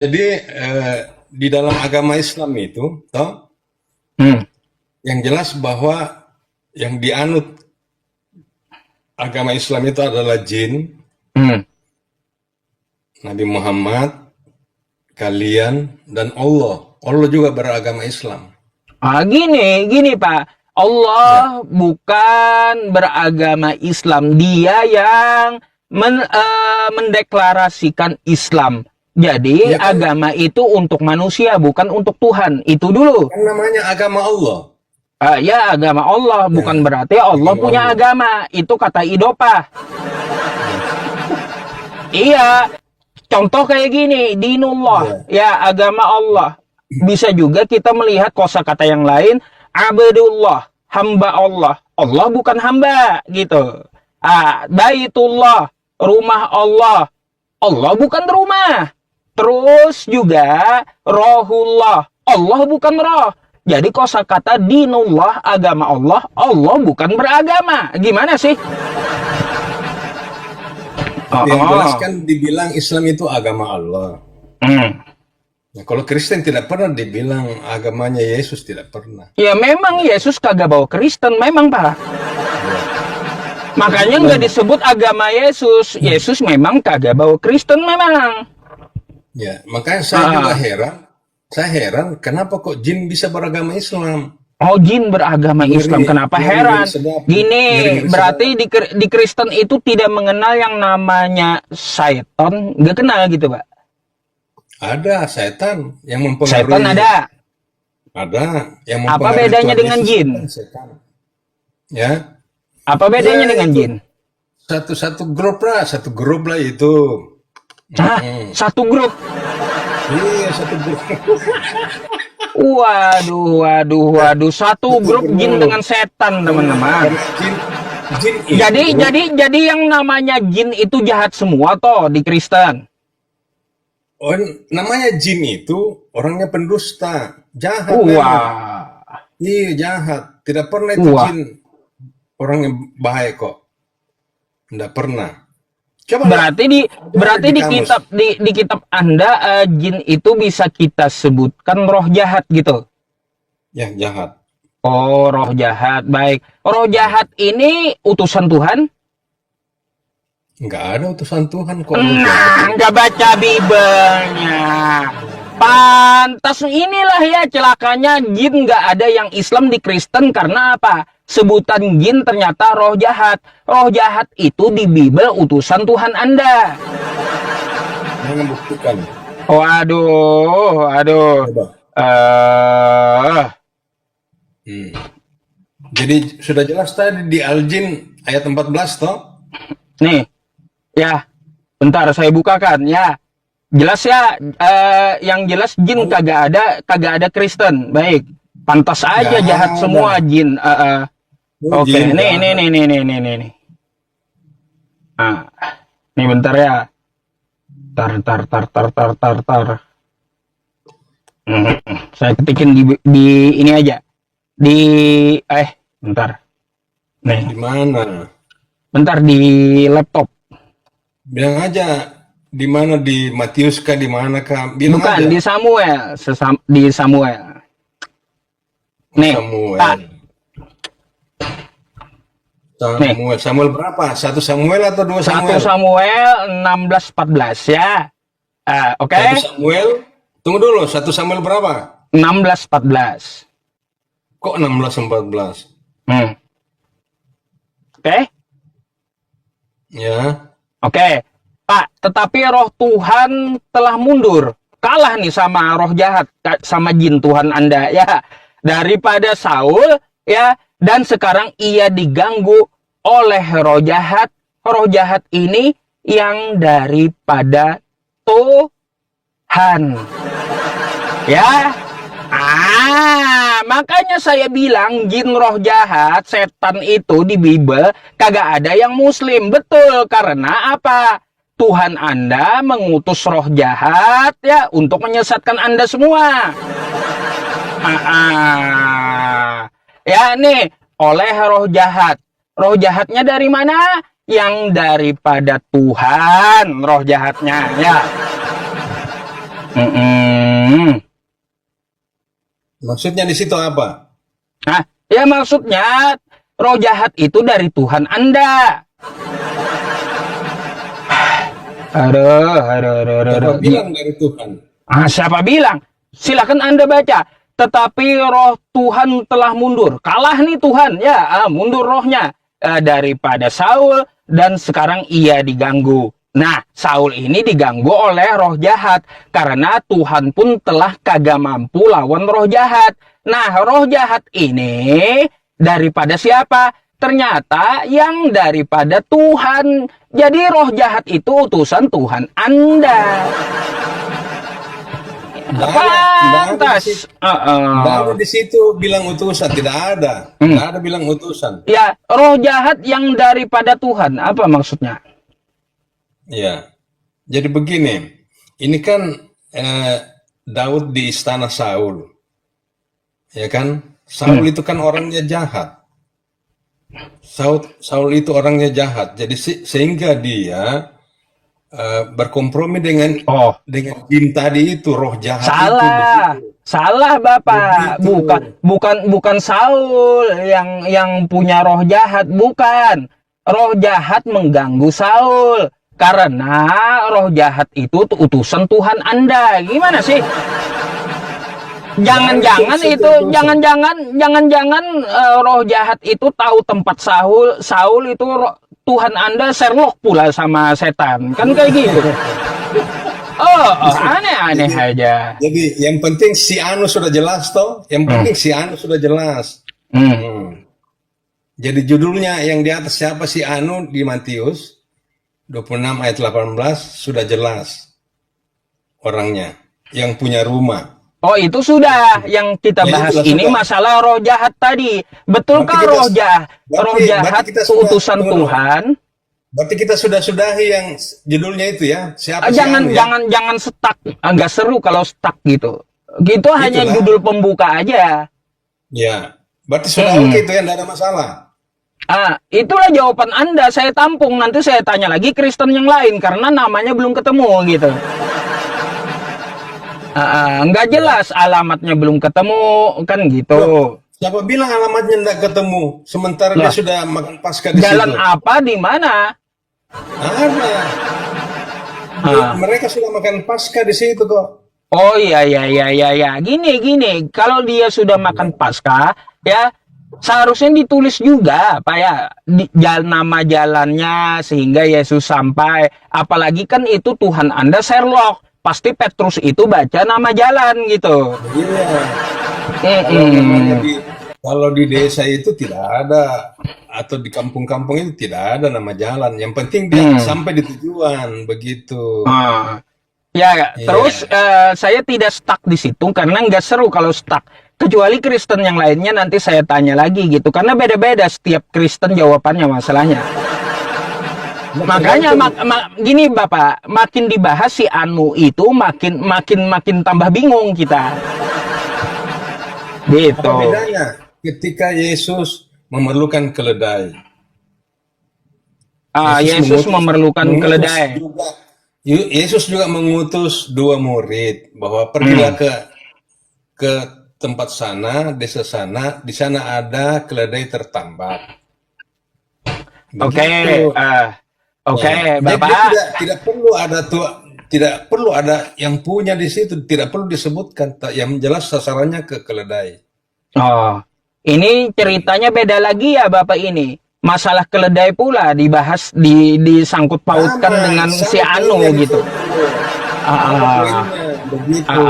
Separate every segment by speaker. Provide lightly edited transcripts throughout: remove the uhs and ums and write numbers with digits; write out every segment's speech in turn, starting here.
Speaker 1: Jadi di dalam agama Islam itu, toh,
Speaker 2: Hmm,
Speaker 1: yang jelas bahwa yang dianut agama Islam itu adalah jin,
Speaker 2: hmm.
Speaker 1: Nabi Muhammad, kalian, dan Allah. Allah juga beragama Islam.
Speaker 2: Gini Pak.
Speaker 1: Ya,
Speaker 2: Allah bukan beragama Islam. Dia yang mendeklarasikan Islam. Jadi
Speaker 1: ya kan,
Speaker 2: agama itu untuk manusia, bukan untuk Tuhan. Itu dulu.
Speaker 1: kan namanya agama Allah.
Speaker 2: Ya, agama Allah
Speaker 1: Ya,
Speaker 2: bukan berarti Allah
Speaker 1: agama
Speaker 2: punya
Speaker 1: Allah.
Speaker 2: agama. Itu kata Idopah.
Speaker 1: Ya,
Speaker 2: Iya, contoh kayak gini, dinullah,
Speaker 1: ya.
Speaker 2: ya agama Allah. Bisa juga kita melihat kosakata yang lain, abdullah, hamba Allah. Allah bukan hamba, gitu. Baitullah, rumah Allah. Allah bukan rumah. Terus juga rohullah, Allah bukan roh. Jadi kosakata dinullah, agama Allah, Allah bukan beragama. Gimana sih? Oh,
Speaker 1: Yang jelas
Speaker 2: oh.
Speaker 1: kan dibilang Islam itu agama Allah.
Speaker 2: Hmm.
Speaker 1: Nah, kalau Kristen tidak pernah dibilang agamanya Yesus, tidak pernah.
Speaker 2: Ya memang Yesus kagak bawa Kristen, memang Pak.
Speaker 1: Ya.
Speaker 2: Makanya nggak
Speaker 1: Memang.
Speaker 2: disebut agama Yesus. Yesus memang kagak bawa Kristen, memang.
Speaker 1: Ya, makanya saya juga
Speaker 2: Ah,
Speaker 1: heran. Saya heran kenapa kok jin bisa beragama Islam.
Speaker 2: oh jin beragama
Speaker 1: Ngeri,
Speaker 2: Islam, kenapa
Speaker 1: ngeri, ngeri
Speaker 2: heran?
Speaker 1: sedap, ngeri,
Speaker 2: Gini,
Speaker 1: ngeri sedap.
Speaker 2: berarti di Kristen itu tidak mengenal yang namanya syaitan, nggak kenal gitu Pak.
Speaker 1: Ada setan yang
Speaker 2: Syaitan
Speaker 1: mempengaruhi,
Speaker 2: ada.
Speaker 1: ada yang
Speaker 2: Apa
Speaker 1: mempengaruhi
Speaker 2: bedanya
Speaker 1: Tuhan
Speaker 2: dengan
Speaker 1: Yesus itu
Speaker 2: jin?
Speaker 1: kan setan. Ya,
Speaker 2: Apa bedanya
Speaker 1: ya
Speaker 2: dengan
Speaker 1: itu
Speaker 2: jin?
Speaker 1: satu grup lah itu.
Speaker 2: Hah?
Speaker 1: Mm-mm.
Speaker 2: Satu grup.
Speaker 1: Iya, satu grup,
Speaker 2: Waduh, waduh, waduh. Satu
Speaker 1: satu
Speaker 2: grup jin
Speaker 1: grup.
Speaker 2: dengan setan,
Speaker 1: Karena,
Speaker 2: teman-teman.
Speaker 1: karena jin
Speaker 2: Jadi
Speaker 1: itu,
Speaker 2: jadi jadi yang namanya jin itu jahat semua toh di Kristen.
Speaker 1: oh, namanya jin itu orangnya pendusta, jahat memang.
Speaker 2: Wah.
Speaker 1: Iya, jahat. Tidak pernah itu
Speaker 2: Wah.
Speaker 1: jin orang yang baik kok. Tidak pernah. Coba lah,
Speaker 2: Berarti di
Speaker 1: cari
Speaker 2: berarti
Speaker 1: di
Speaker 2: di
Speaker 1: kamus.
Speaker 2: kitab di kitab Anda jin itu bisa kita sebutkan roh jahat gitu.
Speaker 1: Ya, jahat.
Speaker 2: Oh, roh jahat. Baik. Roh jahat ini utusan Tuhan?
Speaker 1: Nggak ada utusan Tuhan kok lo jahat.
Speaker 2: Nah, nggak baca Bibelnya. Pantas inilah ya celakanya jin nggak ada yang Islam di Kristen karena apa? Sebutan jin ternyata roh jahat. Roh jahat itu di Bibel utusan Tuhan Anda.
Speaker 1: Jangan buktikan.
Speaker 2: Waduh, aduh.
Speaker 1: Coba.
Speaker 2: Eh,
Speaker 1: Hmm. Jadi sudah jelas tadi di Al-Jin ayat 14 toh?
Speaker 2: nih, ya, bentar saya bukakan ya. Jelas ya, yang jelas jin
Speaker 1: Oh,
Speaker 2: kagak ada Kristen. Baik, pantas
Speaker 1: nggak
Speaker 2: aja jahat
Speaker 1: ada.
Speaker 2: semua jin.
Speaker 1: Oh,
Speaker 2: Oke,
Speaker 1: jin jahat.
Speaker 2: nih. Ah, nih bentar ya. Tar. Hmm, saya ketikin di ini aja. Di bentar.
Speaker 1: Di
Speaker 2: Nih,
Speaker 1: mana?
Speaker 2: bentar di laptop.
Speaker 1: Bilang aja di mana, di Matius kah, di mana kah? Bilang
Speaker 2: Bukan
Speaker 1: aja.
Speaker 2: di Samuel, di Samuel. Nih, Pak.
Speaker 1: Samuel.
Speaker 2: Nih,
Speaker 1: Samuel. Samuel berapa? Satu Samuel atau dua
Speaker 2: satu
Speaker 1: Samuel?
Speaker 2: Samuel 16-14 ya. Oke,
Speaker 1: Satu Samuel. Tunggu dulu. Satu Samuel berapa?
Speaker 2: 16-14.
Speaker 1: Kok 16-14?
Speaker 2: Hmm. Oke,
Speaker 1: Ya.
Speaker 2: oke. Pak, tetapi roh Tuhan telah mundur. Kalah nih sama roh jahat, sama jin Tuhan Anda ya. Daripada Saul ya, dan sekarang ia diganggu oleh roh jahat. Roh jahat ini yang daripada Tuhan. Ya. Makanya saya bilang jin roh jahat, setan itu di Bible kagak ada yang muslim. Betul, karena apa? Tuhan Anda mengutus roh jahat ya untuk menyesatkan Anda semua. Ya nih, oleh roh jahat. Roh jahatnya dari mana? Yang daripada Tuhan roh jahatnya ya. Mm-mm.
Speaker 1: Maksudnya di situ apa?
Speaker 2: Nah, ya maksudnya roh jahat itu dari Tuhan Anda.
Speaker 1: Siapa
Speaker 2: Aduh.
Speaker 1: bilang dari Tuhan?
Speaker 2: Siapa bilang? Silakan Anda baca. Tetapi roh Tuhan telah mundur. Kalah nih Tuhan, ya, mundur rohnya daripada Saul dan sekarang ia diganggu. Nah, Saul ini diganggu oleh roh jahat karena Tuhan pun telah kagak mampu lawan roh jahat. Nah, roh jahat ini daripada siapa? Ternyata yang daripada Tuhan. Jadi roh jahat itu utusan Tuhan Anda. Pantas.
Speaker 1: Tidak ada di situ bilang utusan, tidak ada. Tidak ada bilang utusan.
Speaker 2: Ya, roh jahat yang daripada Tuhan. Apa maksudnya?
Speaker 1: Ya, jadi begini. Ini kan Daud di istana Saul, ya kan? Saul itu kan orangnya jahat. Saul itu orangnya jahat. Jadi sehingga dia berkompromi dengan jin tadi itu, roh jahat
Speaker 2: Salah.
Speaker 1: itu.
Speaker 2: Salah Bapak.
Speaker 1: Begitu.
Speaker 2: Bukan Saul yang punya roh jahat, bukan. Roh jahat mengganggu Saul karena roh jahat itu utusan Tuhan Anda. Gimana sih? Jangan-jangan itu jangan-jangan roh jahat itu tahu tempat Saul itu Tuhan Anda Sherlock pula sama setan. Kan kayak gitu. Aneh-aneh aja.
Speaker 1: Jadi yang penting si Anu sudah jelas toh. Yang penting si Anu sudah jelas. Jadi judulnya yang di atas siapa si Anu di Matius 26 ayat 18 sudah jelas orangnya yang punya rumah.
Speaker 2: Oh, itu sudah yang kita
Speaker 1: Ya,
Speaker 2: bahas
Speaker 1: itulah
Speaker 2: ini
Speaker 1: sudah.
Speaker 2: masalah roh jahat tadi. Betulkah roh jahat
Speaker 1: kita
Speaker 2: itu
Speaker 1: sudah-
Speaker 2: utusan
Speaker 1: tunggu.
Speaker 2: Tuhan?
Speaker 1: Berarti kita sudah sudahi yang judulnya itu ya. Siapa si
Speaker 2: Jangan
Speaker 1: Anu ya?
Speaker 2: jangan stuck. Nggak seru kalau stuck gitu. Gitu hanya
Speaker 1: Itulah.
Speaker 2: judul pembuka aja.
Speaker 1: Ya. Berarti sudah oke itu ya, tidak ada masalah.
Speaker 2: Itulah jawaban Anda. Saya tampung. Nanti saya tanya lagi Kristen yang lain karena namanya belum ketemu gitu. Nggak jelas alamatnya belum ketemu kan gitu.
Speaker 1: Siapa bilang alamatnya tidak ketemu? Sementara dia sudah makan pasca di
Speaker 2: Jalan
Speaker 1: situ.
Speaker 2: apa di mana?
Speaker 1: Ada. Mereka sudah makan pasca di situ kok.
Speaker 2: Oh iya. Gini. Kalau dia sudah makan pasca, ya seharusnya ditulis juga, Pak ya, nama jalannya sehingga Yesus sampai. Apalagi kan itu Tuhan Anda Sherlock. Pasti Petrus itu baca nama jalan gitu.
Speaker 1: Iya. Kalau di desa itu tidak ada, atau di kampung-kampung itu tidak ada nama jalan. Yang penting dia sampai di tujuan begitu.
Speaker 2: Ya, terus saya tidak stuck di situ karena nggak seru kalau stuck. Kecuali Kristen yang lainnya nanti saya tanya lagi gitu. Karena beda-beda setiap Kristen jawabannya masalahnya. Makanya gini Bapak, makin dibahas si Anu itu makin tambah bingung kita. Gitu.
Speaker 1: Apa bedanya ketika Yesus memerlukan keledai?
Speaker 2: Yesus memerlukan keledai.
Speaker 1: Yesus juga mengutus 2 murid bahwa pergilah ke tempat sana, desa sana, di sana ada keledai tertambat.
Speaker 2: Oke,
Speaker 1: Jadi
Speaker 2: Bapak.
Speaker 1: tidak perlu ada yang punya di situ, tidak perlu disebutkan. Yang jelas sasarannya ke keledai.
Speaker 2: Oh, ini ceritanya beda lagi ya Bapak ini. Masalah keledai pula dibahas disangkut pautkan dengan si Anu gitu.
Speaker 1: Begitu.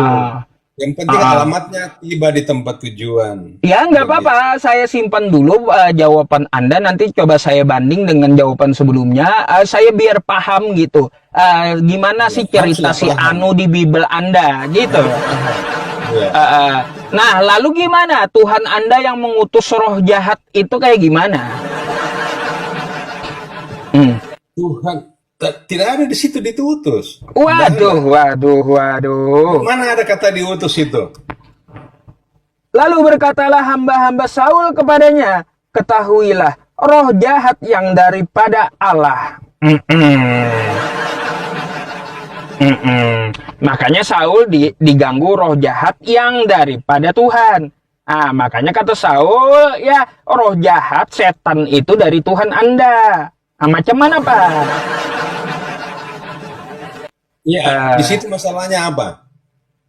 Speaker 1: Yang penting alamatnya tiba di tempat tujuan.
Speaker 2: Ya nggak apa-apa, saya simpan dulu jawaban Anda, nanti coba saya banding dengan jawaban sebelumnya, saya biar paham gitu. Gimana sih cerita si Anu di Bible Anda gitu. Nah, lalu gimana? Tuhan Anda yang mengutus roh jahat itu kayak gimana?
Speaker 1: Tuhan tidak ada di situ diutus.
Speaker 2: Waduh.
Speaker 1: Mana ada kata diutus itu?
Speaker 2: Lalu berkatalah hamba-hamba Saul kepadanya, ketahuilah roh jahat yang daripada Allah. Makanya Saul diganggu roh jahat yang daripada Tuhan. Ah, makanya kata Saul, ya roh jahat, setan itu dari Tuhan Anda. Ah, macam mana Pak?
Speaker 1: Ya, di
Speaker 2: Eh,
Speaker 1: situ masalahnya apa?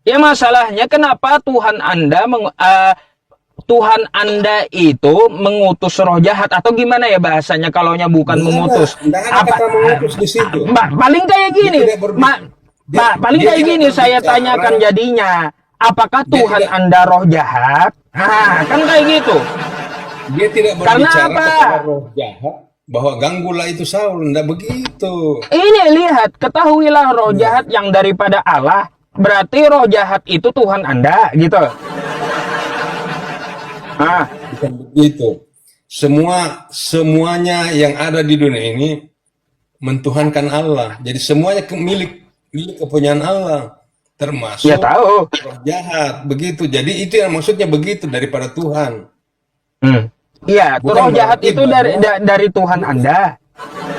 Speaker 2: ya masalahnya kenapa Tuhan Anda itu mengutus roh jahat atau gimana ya bahasanya kalaunya bukan mengutus?
Speaker 1: Enggak ada
Speaker 2: Apa
Speaker 1: kata mengutus di situ.
Speaker 2: paling kayak
Speaker 1: Dia
Speaker 2: gini,
Speaker 1: tidak berbicara. Dia,
Speaker 2: Paling
Speaker 1: dia
Speaker 2: kayak
Speaker 1: tidak
Speaker 2: gini saya
Speaker 1: berbicara.
Speaker 2: tanyakan jadinya, apakah
Speaker 1: Dia
Speaker 2: Tuhan
Speaker 1: tidak
Speaker 2: Anda roh jahat? Ah, kan kayak gitu.
Speaker 1: dia tidak
Speaker 2: Karena
Speaker 1: berbicara
Speaker 2: apa?
Speaker 1: kepada roh jahat bahwa ganggulah itu Saul. Enggak begitu.
Speaker 2: Ini lihat, ketahuilah roh
Speaker 1: Ya,
Speaker 2: jahat yang daripada Allah. Berarti roh jahat itu Tuhan Anda, gitu. Ah,
Speaker 1: bukan begitu. Semuanya yang ada di dunia ini mentuhankan Allah. Jadi semuanya milik kepunyaan Allah,
Speaker 2: ya
Speaker 1: termasuk
Speaker 2: tahu.
Speaker 1: roh jahat. Begitu. Jadi itu yang maksudnya begitu daripada Tuhan.
Speaker 2: Hmm. Iya,
Speaker 1: Bukan
Speaker 2: roh jahat
Speaker 1: berarti
Speaker 2: itu
Speaker 1: bahwa
Speaker 2: dari Tuhan
Speaker 1: bukan,
Speaker 2: Anda.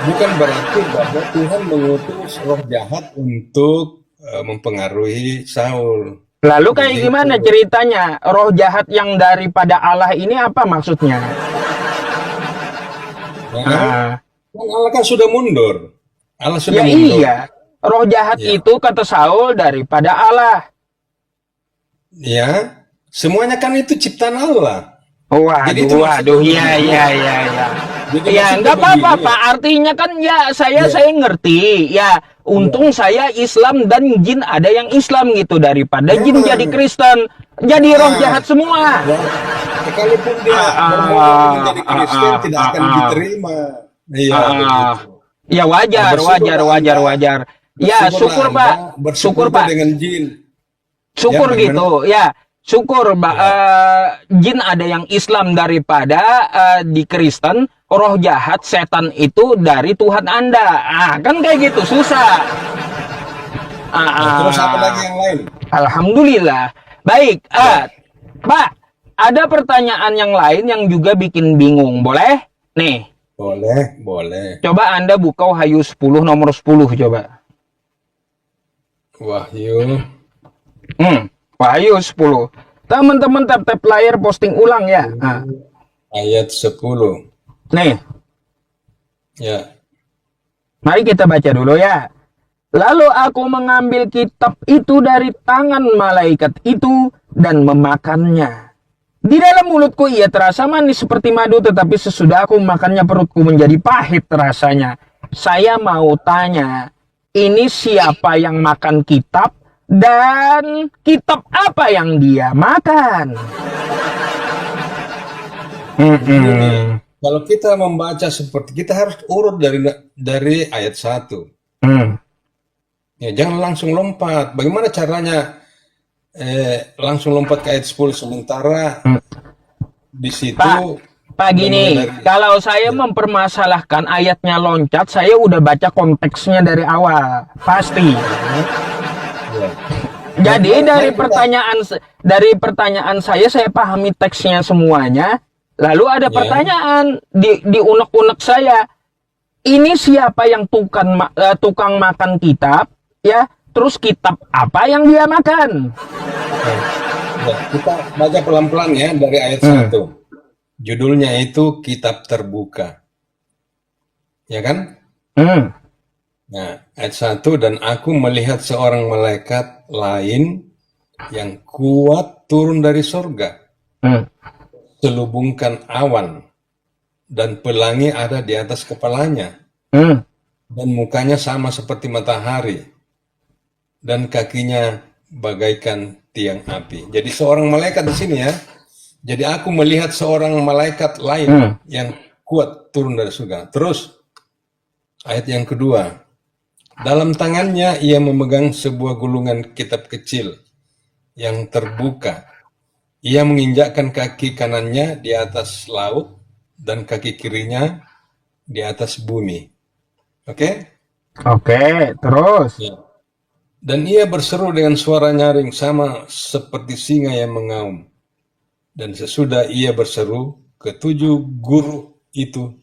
Speaker 1: bukan berarti bahwa Tuhan mengutus roh jahat untuk mempengaruhi Saul.
Speaker 2: Lalu kayak
Speaker 1: Begitu.
Speaker 2: gimana ceritanya? Roh jahat yang daripada Allah ini apa maksudnya?
Speaker 1: Ya,
Speaker 2: Ah,
Speaker 1: kan Allah kan sudah mundur. Allah sudah
Speaker 2: ya
Speaker 1: mundur.
Speaker 2: iya. Roh jahat
Speaker 1: Ya,
Speaker 2: itu kata Saul daripada Allah.
Speaker 1: ya. Semuanya kan itu ciptaan Allah. Jadi itu
Speaker 2: Waduh,
Speaker 1: maksudnya
Speaker 2: waduh, ya,
Speaker 1: begini.
Speaker 2: ya, ya, ya.
Speaker 1: Jadi
Speaker 2: Ya,
Speaker 1: maksudnya
Speaker 2: nggak apa-apa,
Speaker 1: begini.
Speaker 2: Pak. Artinya kan ya
Speaker 1: Ya,
Speaker 2: saya ngerti. Ya,
Speaker 1: ya.
Speaker 2: untung saya Islam dan jin ada yang Islam gitu daripada jin jadi
Speaker 1: Nah,
Speaker 2: Kristen, jadi roh
Speaker 1: nah,
Speaker 2: jahat semua.
Speaker 1: ya. Sekalipun dia
Speaker 2: Ah,
Speaker 1: bermula
Speaker 2: ah,
Speaker 1: menjadi
Speaker 2: ah,
Speaker 1: Kristen
Speaker 2: ah,
Speaker 1: tidak
Speaker 2: ah,
Speaker 1: akan
Speaker 2: ah,
Speaker 1: diterima. Iya,
Speaker 2: ah, ah.
Speaker 1: begitu.
Speaker 2: Ya
Speaker 1: Nah,
Speaker 2: wajar, wajar,
Speaker 1: bersyukurlah
Speaker 2: wajar,
Speaker 1: Anda,
Speaker 2: wajar. Ya
Speaker 1: bersyukurlah
Speaker 2: syukur
Speaker 1: Anda,
Speaker 2: Pak, syukur
Speaker 1: bersekutu
Speaker 2: Pak.
Speaker 1: dengan jin. Ya,
Speaker 2: Syukur
Speaker 1: bagaimana?
Speaker 2: gitu, ya. Syukur,
Speaker 1: Ya,
Speaker 2: jin ada yang Islam daripada di Kristen, roh jahat, setan itu dari Tuhan Anda. Ah, kan kayak gitu, susah. Ah,
Speaker 1: nah, terus apa lagi
Speaker 2: ah.
Speaker 1: yang lain?
Speaker 2: Alhamdulillah. Baik,
Speaker 1: Ya,
Speaker 2: Pak, ada pertanyaan yang lain yang juga bikin bingung, boleh? Nih,
Speaker 1: boleh, boleh.
Speaker 2: coba Anda buka Wahyu 10 nomor 10, coba.
Speaker 1: Wahyu
Speaker 2: Wahyu 10. Teman-teman tap-tap layar posting ulang ya. Nah,
Speaker 1: ayat 10.
Speaker 2: nih,
Speaker 1: Ya,
Speaker 2: mari kita baca dulu ya. Lalu aku mengambil kitab itu dari tangan malaikat itu dan memakannya. Di dalam mulutku ia terasa manis seperti madu, tetapi sesudah aku memakannya perutku menjadi pahit rasanya. Saya mau tanya, ini siapa yang makan kitab dan kitab apa yang dia makan?
Speaker 1: begini. Kalau kita membaca seperti kita harus urut dari ayat 1. Ya, jangan langsung lompat. Bagaimana caranya langsung lompat ke ayat 10 sementara di situ
Speaker 2: Pak
Speaker 1: udah mulai
Speaker 2: gini,
Speaker 1: dari
Speaker 2: kalau saya
Speaker 1: ya.
Speaker 2: mempermasalahkan ayatnya loncat, saya udah baca konteksnya dari awal, pasti.
Speaker 1: Ya.
Speaker 2: Jadi
Speaker 1: Mari kita
Speaker 2: dari pertanyaan saya pahami teksnya semuanya. Lalu ada
Speaker 1: ya.
Speaker 2: pertanyaan di unek-unek saya. Ini siapa yang tukang makan kitab, ya? Terus kitab apa yang dia makan?
Speaker 1: Ya, kita baca pelan-pelan ya dari ayat 1. Judulnya itu Kitab Terbuka. Ya kan?
Speaker 2: Hmm.
Speaker 1: Nah, ayat 1, dan aku melihat seorang malaikat lain yang kuat turun dari surga,
Speaker 2: Hmm.
Speaker 1: selubungkan awan, dan pelangi ada di atas kepalanya,
Speaker 2: Hmm.
Speaker 1: dan mukanya sama seperti matahari, dan kakinya bagaikan tiang api. Jadi seorang malaikat di sini ya. Jadi aku melihat seorang malaikat lain yang kuat turun dari surga. Terus ayat yang kedua. Dalam tangannya ia memegang sebuah gulungan kitab kecil yang terbuka. Ia menginjakkan kaki kanannya di atas laut dan kaki kirinya di atas bumi. Oke?
Speaker 2: Oke, terus.
Speaker 1: Ya. Dan ia berseru dengan suara nyaring sama seperti singa yang mengaum. Dan sesudah ia berseru, ketujuh guru itu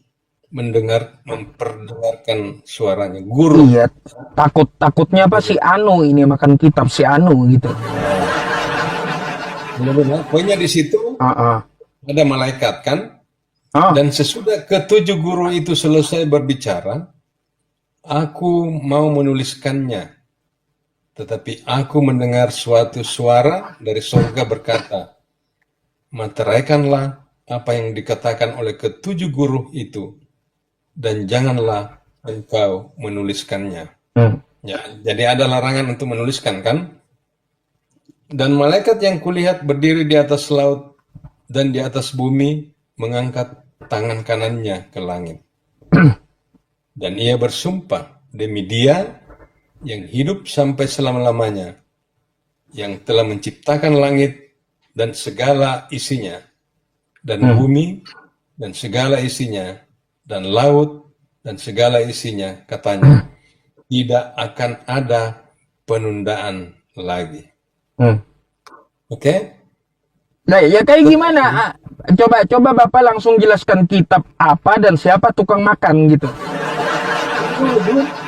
Speaker 1: memperdengarkan suaranya. Guru.
Speaker 2: Iya, takutnya apa si Anu ini makan kitab si Anu gitu.
Speaker 1: Benar-benar. Pokoknya di situ
Speaker 2: Ah,
Speaker 1: ada malaikat kan,
Speaker 2: ah.
Speaker 1: dan sesudah ketujuh guru itu selesai berbicara, aku mau menuliskannya. Tetapi aku mendengar suatu suara dari surga berkata, materaikanlah apa yang dikatakan oleh ketujuh guru itu, dan janganlah engkau menuliskannya.
Speaker 2: Hmm.
Speaker 1: Ya, jadi ada larangan untuk menuliskan kan? Dan malaikat yang kulihat berdiri di atas laut dan di atas bumi mengangkat tangan kanannya ke langit. Dan ia bersumpah demi Dia yang hidup sampai selama-lamanya, yang telah menciptakan langit dan segala isinya, dan bumi dan segala isinya, dan laut dan segala isinya, katanya, tidak akan ada penundaan lagi. Oke?
Speaker 2: Nah, ya kayak gimana? Coba Bapak langsung jelaskan kitab apa dan siapa tukang makan gitu.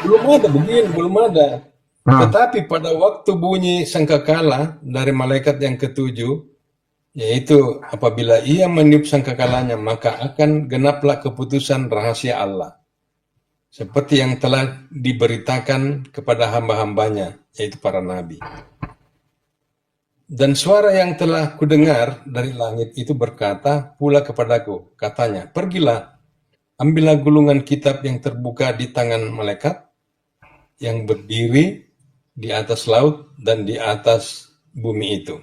Speaker 1: Belum ada begini, belum ada.
Speaker 2: Ah.
Speaker 1: Tetapi pada waktu bunyi sangkakala dari malaikat yang ketujuh, yaitu apabila ia meniup sangkakalanya, maka akan genaplah keputusan rahasia Allah, seperti yang telah diberitakan kepada hamba-hambanya, yaitu para nabi. Dan suara yang telah kudengar dari langit itu berkata pula kepadaku, katanya, pergilah, ambillah gulungan kitab yang terbuka di tangan malaikat yang berdiri di atas laut dan di atas bumi itu.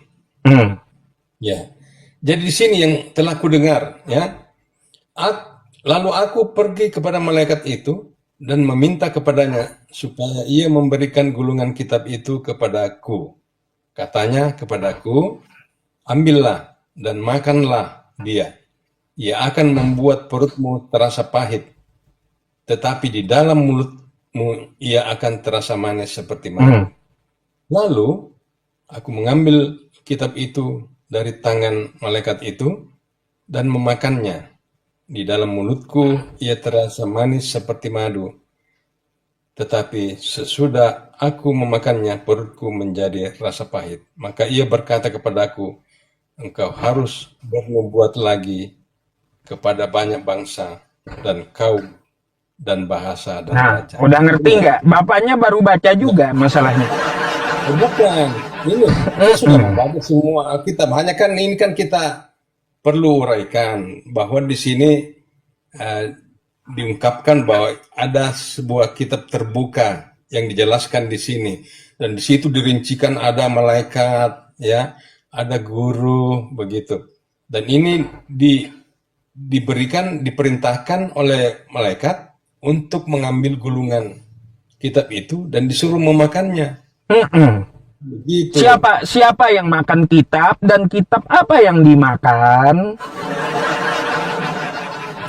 Speaker 1: Ya, jadi di sini yang telah kudengar, ya. Lalu aku pergi kepada malaikat itu dan meminta kepadanya supaya ia memberikan gulungan kitab itu kepadaku. Katanya kepadaku, ambillah dan makanlah dia. Ia akan membuat perutmu terasa pahit, tetapi di dalam mulutmu ia akan terasa manis seperti madu. Lalu aku mengambil kitab itu dari tangan malaikat itu dan memakannya. Di dalam mulutku ia terasa manis seperti madu. Tetapi sesudah aku memakannya, perutku menjadi rasa pahit. Maka ia berkata kepadaku, engkau harus bernubuat lagi kepada banyak bangsa dan kaum dan bahasa dan
Speaker 2: Nah,
Speaker 1: raja.
Speaker 2: udah ngerti nggak? Bapaknya baru baca juga masalahnya.
Speaker 1: Bukan, ini saya sudah membaca semua Alkitab. Hanya kan ini kan kita perlu uraikan bahwa di sini diungkapkan bahwa ada sebuah kitab terbuka yang dijelaskan di sini, dan di situ dirincikan ada malaikat, ya, ada guru begitu. Dan ini diperintahkan oleh malaikat untuk mengambil gulungan kitab itu dan disuruh memakannya. Begitu.
Speaker 2: Siapa yang makan kitab dan kitab apa yang dimakan?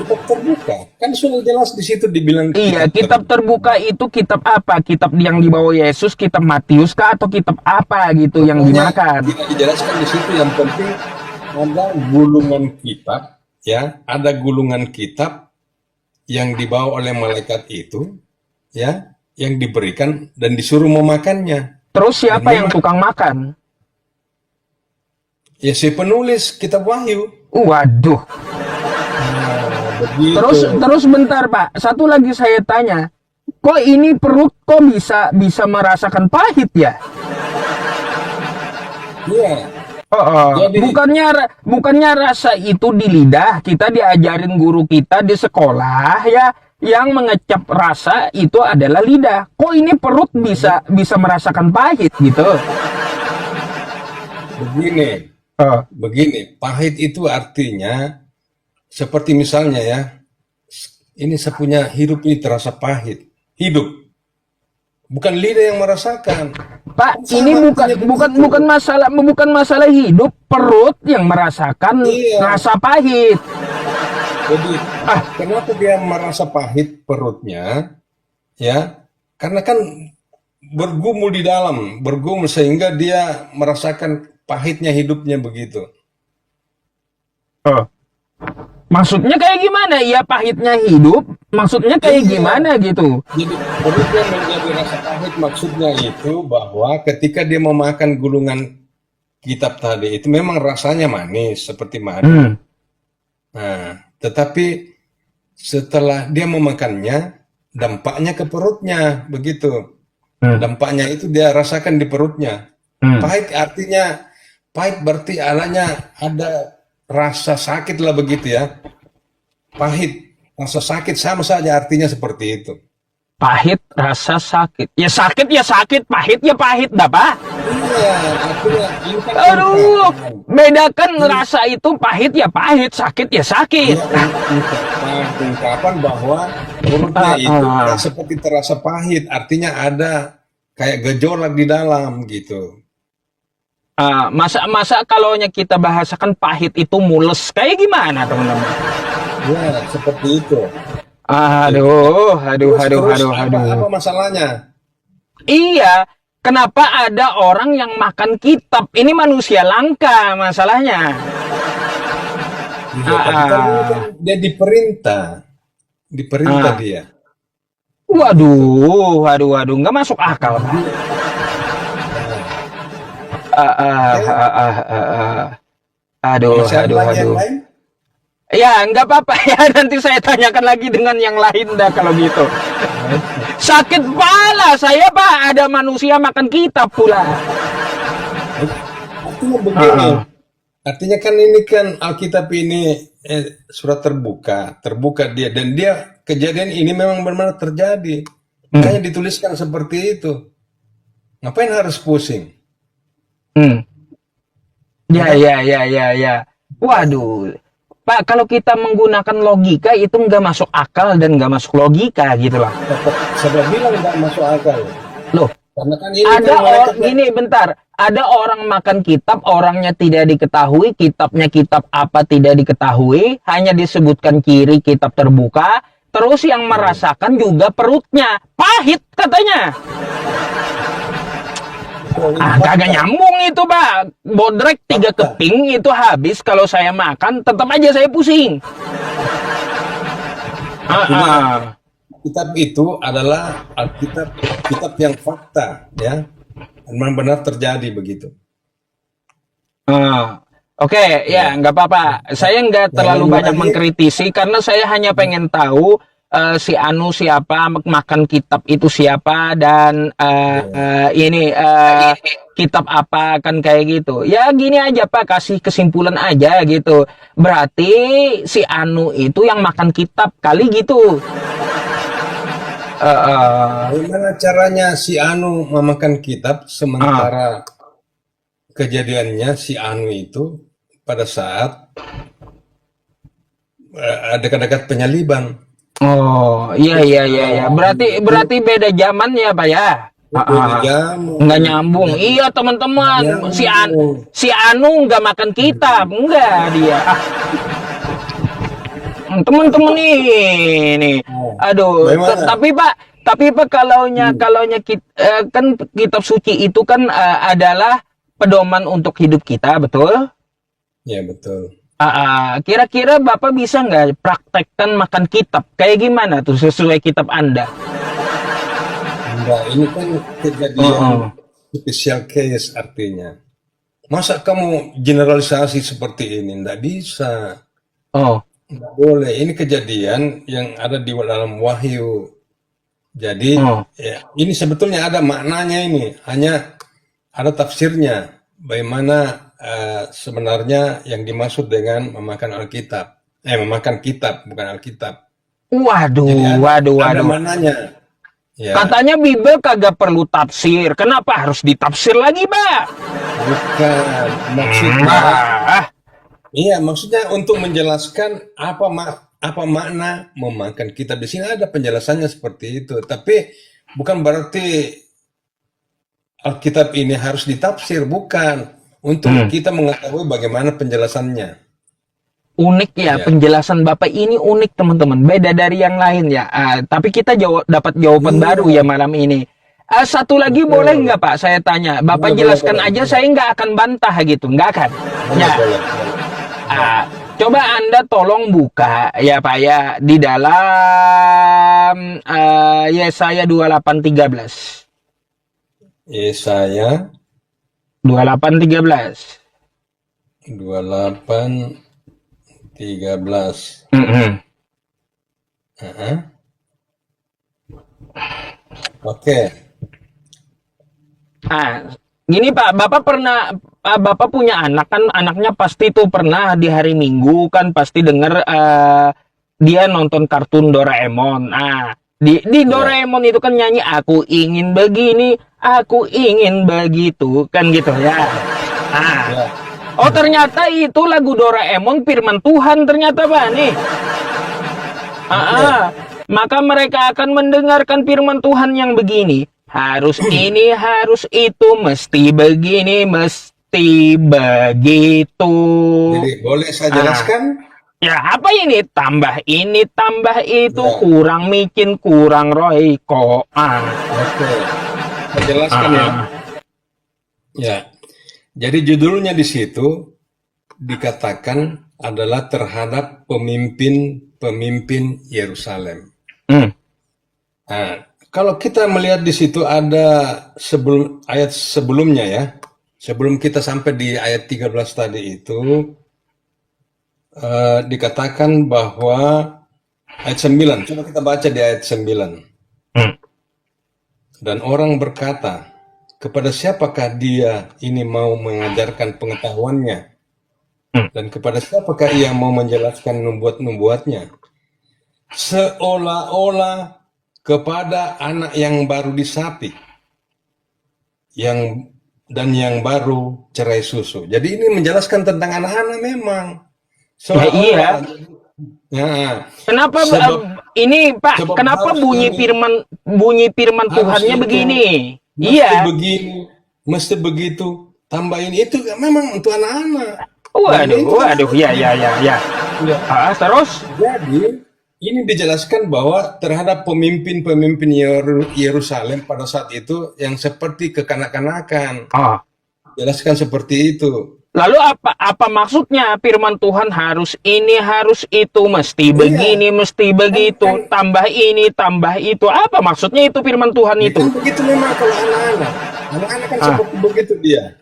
Speaker 1: Kitab terbuka kan sudah jelas di situ dibilang.
Speaker 2: Iya, kitab terbuka itu kitab apa? Kitab yang dibawa Yesus, kitab Matius kah atau kitab apa gitu yang dimakan?
Speaker 1: Tidak dijelaskan di situ. Yang penting ada gulungan kitab, ya, ada gulungan kitab yang dibawa oleh malaikat itu, ya, yang diberikan dan disuruh memakannya.
Speaker 2: Terus siapa yang tukang makan?
Speaker 1: Ya, si penulis kitab Wahyu.
Speaker 2: Waduh. Terus bentar Pak, satu lagi saya tanya, kok ini perut kok bisa merasakan pahit ya?
Speaker 1: Iya.
Speaker 2: Jadi, bukannya rasa itu di lidah, kita diajarin guru kita di sekolah ya, yang mengecap rasa itu adalah lidah. Kok ini perut bisa merasakan pahit gitu?
Speaker 1: Begini, pahit itu artinya seperti misalnya ya, ini saya punya hidup ini terasa pahit. Hidup. Bukan lidah yang merasakan.
Speaker 2: Pak, ini bukan masalah hidup, perut yang merasakan rasa pahit.
Speaker 1: Jadi, kenapa dia merasa pahit perutnya? Ya, karena kan bergumul di dalam, bergumul sehingga dia merasakan pahitnya hidupnya begitu.
Speaker 2: Maksudnya kayak gimana? Ya pahitnya hidup, Maksudnya kayak
Speaker 1: Iya.
Speaker 2: gimana gitu?
Speaker 1: Jadi perutnya menjadi rasa pahit, maksudnya itu bahwa ketika dia memakan gulungan kitab tadi itu memang rasanya manis seperti madu.
Speaker 2: Hmm.
Speaker 1: Nah, tetapi setelah dia memakannya, dampaknya ke perutnya begitu.
Speaker 2: Hmm.
Speaker 1: Dampaknya itu dia rasakan di perutnya.
Speaker 2: Hmm.
Speaker 1: Pahit artinya, pahit berarti alanya ada rasa sakit lah begitu ya. Pahit, rasa sakit sama saja artinya seperti itu.
Speaker 2: Pahit rasa sakit. Ya sakit ya sakit, pahit ya pahit, dah Pak.
Speaker 1: Iya, artinya ini kan
Speaker 2: Aduh,
Speaker 1: ungkapan.
Speaker 2: bedakan
Speaker 1: Ini
Speaker 2: rasa itu pahit ya pahit, sakit ya sakit.
Speaker 1: iya ungkapan bahwa perutnya itu seperti terasa pahit, artinya ada kayak gejolak di dalam gitu.
Speaker 2: Masa kalaunya kita bahasakan pahit itu mules, kayak gimana teman-teman?
Speaker 1: Ya, seperti itu.
Speaker 2: Aduh, aduh,
Speaker 1: Terus
Speaker 2: aduh,
Speaker 1: terus
Speaker 2: aduh, aduh.
Speaker 1: apa masalahnya?
Speaker 2: Iya, kenapa ada orang yang makan kitab? Ini manusia langka masalahnya.
Speaker 1: Iya, tapi kan ini kan dia diperintah
Speaker 2: Ah.
Speaker 1: dia. Begitu.
Speaker 2: Waduh, waduh, waduh, nggak masuk akal, Pak.
Speaker 1: Dia, nah,
Speaker 2: Ah, ah,
Speaker 1: oke,
Speaker 2: ah, ah, ah, ah. Aduh,
Speaker 1: masih ada
Speaker 2: aduh,
Speaker 1: lagi yang
Speaker 2: aduh.
Speaker 1: lain?
Speaker 2: Ya, nggak apa-apa ya. Nanti saya tanyakan lagi dengan yang lain dah kalau gitu. Sakit pala saya, Pak. Ada manusia makan kitab pula.
Speaker 1: Artinya
Speaker 2: Ah,
Speaker 1: begini,
Speaker 2: ah.
Speaker 1: artinya kan ini kan Alkitab ini surat terbuka dia dan dia kejadian ini memang benar-benar terjadi.
Speaker 2: Hmm,
Speaker 1: Makanya dituliskan seperti itu. Ngapain harus pusing?
Speaker 2: hmm.
Speaker 1: Ya
Speaker 2: Ya,
Speaker 1: kan?
Speaker 2: ya, ya, ya, ya. Waduh. Pak, kalau kita menggunakan logika itu nggak masuk akal dan nggak masuk logika gitu loh.
Speaker 1: Saya bilang nggak masuk akal.
Speaker 2: Loh,
Speaker 1: Karena kan ini
Speaker 2: ada
Speaker 1: kan
Speaker 2: orang
Speaker 1: malaikatnya.
Speaker 2: gini bentar. Ada orang makan kitab, orangnya tidak diketahui, kitabnya kitab apa tidak diketahui, hanya disebutkan kiri kitab terbuka, terus yang merasakan juga perutnya pahit katanya.
Speaker 1: Oh, ini
Speaker 2: Kagak
Speaker 1: fakta.
Speaker 2: nyambung itu, Pak. Bodrek 3
Speaker 1: Fakta.
Speaker 2: keping itu habis kalau saya makan, tetap aja saya pusing. Ah,
Speaker 1: Artinya
Speaker 2: ah.
Speaker 1: kitab itu adalah Alkitab, kitab yang fakta, ya, memang benar terjadi begitu.
Speaker 2: Ah. Oke, ya
Speaker 1: Ya,
Speaker 2: nggak apa-apa. Saya nggak
Speaker 1: yang
Speaker 2: terlalu
Speaker 1: lain
Speaker 2: banyak
Speaker 1: lagi.
Speaker 2: mengkritisi karena saya hanya pengen tahu si Anu siapa, makan kitab itu siapa, dan
Speaker 1: Ya,
Speaker 2: ini kitab apa kan kayak gitu. Ya gini aja Pak, kasih kesimpulan aja gitu. Berarti si Anu itu yang makan kitab kali gitu. Eh, eh,
Speaker 1: bagaimana caranya si Anu memakan kitab
Speaker 2: ah.
Speaker 1: sementara kejadiannya si Anu itu pada saat dekat-dekat penyaliban.
Speaker 2: Oh, iya, iya, iya, iya. Berarti
Speaker 1: Itu
Speaker 2: berarti beda zaman ya Pak ya. Ah, ah,
Speaker 1: beda
Speaker 2: ah.
Speaker 1: jamu,
Speaker 2: Nggak nyambung. Iya
Speaker 1: nggak
Speaker 2: teman-teman,
Speaker 1: nyambung.
Speaker 2: si Anu nggak makan kitab, enggak dia. Teman-teman ini,
Speaker 1: Oh,
Speaker 2: aduh.
Speaker 1: bagaimana?
Speaker 2: Tapi Pak kalaunya kan kitab suci itu kan adalah pedoman untuk hidup kita, betul?
Speaker 1: Ya betul.
Speaker 2: Kira-kira Bapak bisa nggak praktekkan makan kitab? Kayak gimana tuh sesuai kitab Anda?
Speaker 1: Enggak, ini kan kejadian
Speaker 2: Heeh.
Speaker 1: special case artinya. Masa kamu generalisasi seperti ini? Enggak bisa.
Speaker 2: Oh,
Speaker 1: Enggak boleh. Ini kejadian yang ada di dalam Wahyu. Jadi,
Speaker 2: oh.
Speaker 1: ya, ini sebetulnya ada maknanya ini. Hanya ada tafsirnya. Bagaimana sebenarnya yang dimaksud dengan memakan Alkitab. Memakan kitab, bukan Alkitab. Jadi
Speaker 2: Waduh, waduh,
Speaker 1: ada
Speaker 2: waduh.
Speaker 1: maknanya. Ya,
Speaker 2: Katanya Bible kagak perlu tafsir. Kenapa harus ditafsir lagi, Pak?
Speaker 1: bukan. Maksudnya,
Speaker 2: Ah,
Speaker 1: iya, maksudnya untuk menjelaskan apa makna memakan kitab. Di sini ada penjelasannya seperti itu. Tapi bukan berarti Alkitab ini harus ditafsir, bukan. Untuk kita mengetahui bagaimana penjelasannya.
Speaker 2: unik ya
Speaker 1: Ya,
Speaker 2: penjelasan Bapak ini unik teman-teman. Beda dari yang lain ya. Tapi kita dapat jawaban baru
Speaker 1: iya,
Speaker 2: ya malam ini. Satu lagi boleh
Speaker 1: betul.
Speaker 2: nggak Pak saya tanya? Bapak
Speaker 1: Boleh, boleh,
Speaker 2: jelaskan
Speaker 1: boleh,
Speaker 2: aja,
Speaker 1: boleh,
Speaker 2: saya nggak akan bantah gitu, nggak akan.
Speaker 1: boleh,
Speaker 2: Ya,
Speaker 1: boleh, boleh. Ya,
Speaker 2: ah, Coba Anda tolong buka ya Pak ya di dalam Yesaya 28:13.
Speaker 1: Yesaya
Speaker 2: 28:13.
Speaker 1: 28:13.
Speaker 2: Mm-mm.
Speaker 1: Heeh. Oke.
Speaker 2: Gini Pak, Bapak punya anak kan, anaknya pasti tuh pernah di hari Minggu kan pasti denger dia nonton kartun Doraemon. Di
Speaker 1: Ya.
Speaker 2: Doraemon itu kan nyanyi aku ingin begini, aku ingin begitu kan gitu ya.
Speaker 1: Ya.
Speaker 2: Oh ternyata itu lagu Doraemon firman Tuhan ternyata Pak nih.
Speaker 1: Oke.
Speaker 2: Maka mereka akan mendengarkan firman Tuhan yang begini. Harus ini, harus itu, mesti begini, mesti begitu.
Speaker 1: Jadi boleh saya jelaskan?
Speaker 2: Ya apa ini? Tambah ini, tambah itu,
Speaker 1: Ya.
Speaker 2: kurang micin, kurang royko.
Speaker 1: Oke. Saya jelaskan ya. Ya. Jadi judulnya di situ dikatakan adalah terhadap pemimpin-pemimpin Yerusalem. Nah, kalau kita melihat di situ ada ayat sebelumnya ya, sebelum kita sampai di ayat 13 tadi itu dikatakan bahwa ayat 9, coba kita baca di ayat 9. Dan orang berkata, kepada siapakah dia ini mau mengajarkan pengetahuannya? Dan kepada siapakah ia mau menjelaskan nubuat-nubuatnya? Seolah-olah kepada anak yang baru disapi, yang baru cerai susu. Jadi ini menjelaskan tentang anak-anak memang.
Speaker 2: Iya.
Speaker 1: Ya.
Speaker 2: Kenapa ini Pak? Kenapa bunyi firman Tuhannya
Speaker 1: itu,
Speaker 2: begini?
Speaker 1: Mesti
Speaker 2: Iya.
Speaker 1: begini, mesti begitu. Tambah ini itu memang untuk anak-anak.
Speaker 2: Waduh, ya. Terus?
Speaker 1: Jadi ini dijelaskan bahwa terhadap pemimpin-pemimpin Yerusalem pada saat itu yang seperti kekanak-kanakan. Jelaskan seperti itu.
Speaker 2: Lalu apa maksudnya firman Tuhan harus ini, harus itu, mesti begini, mesti begitu, tambah ini, tambah itu. Apa maksudnya itu firman Tuhan itu?
Speaker 1: Kan begitu memang kalau anak-anak. Anak-anak kan seperti begitu dia.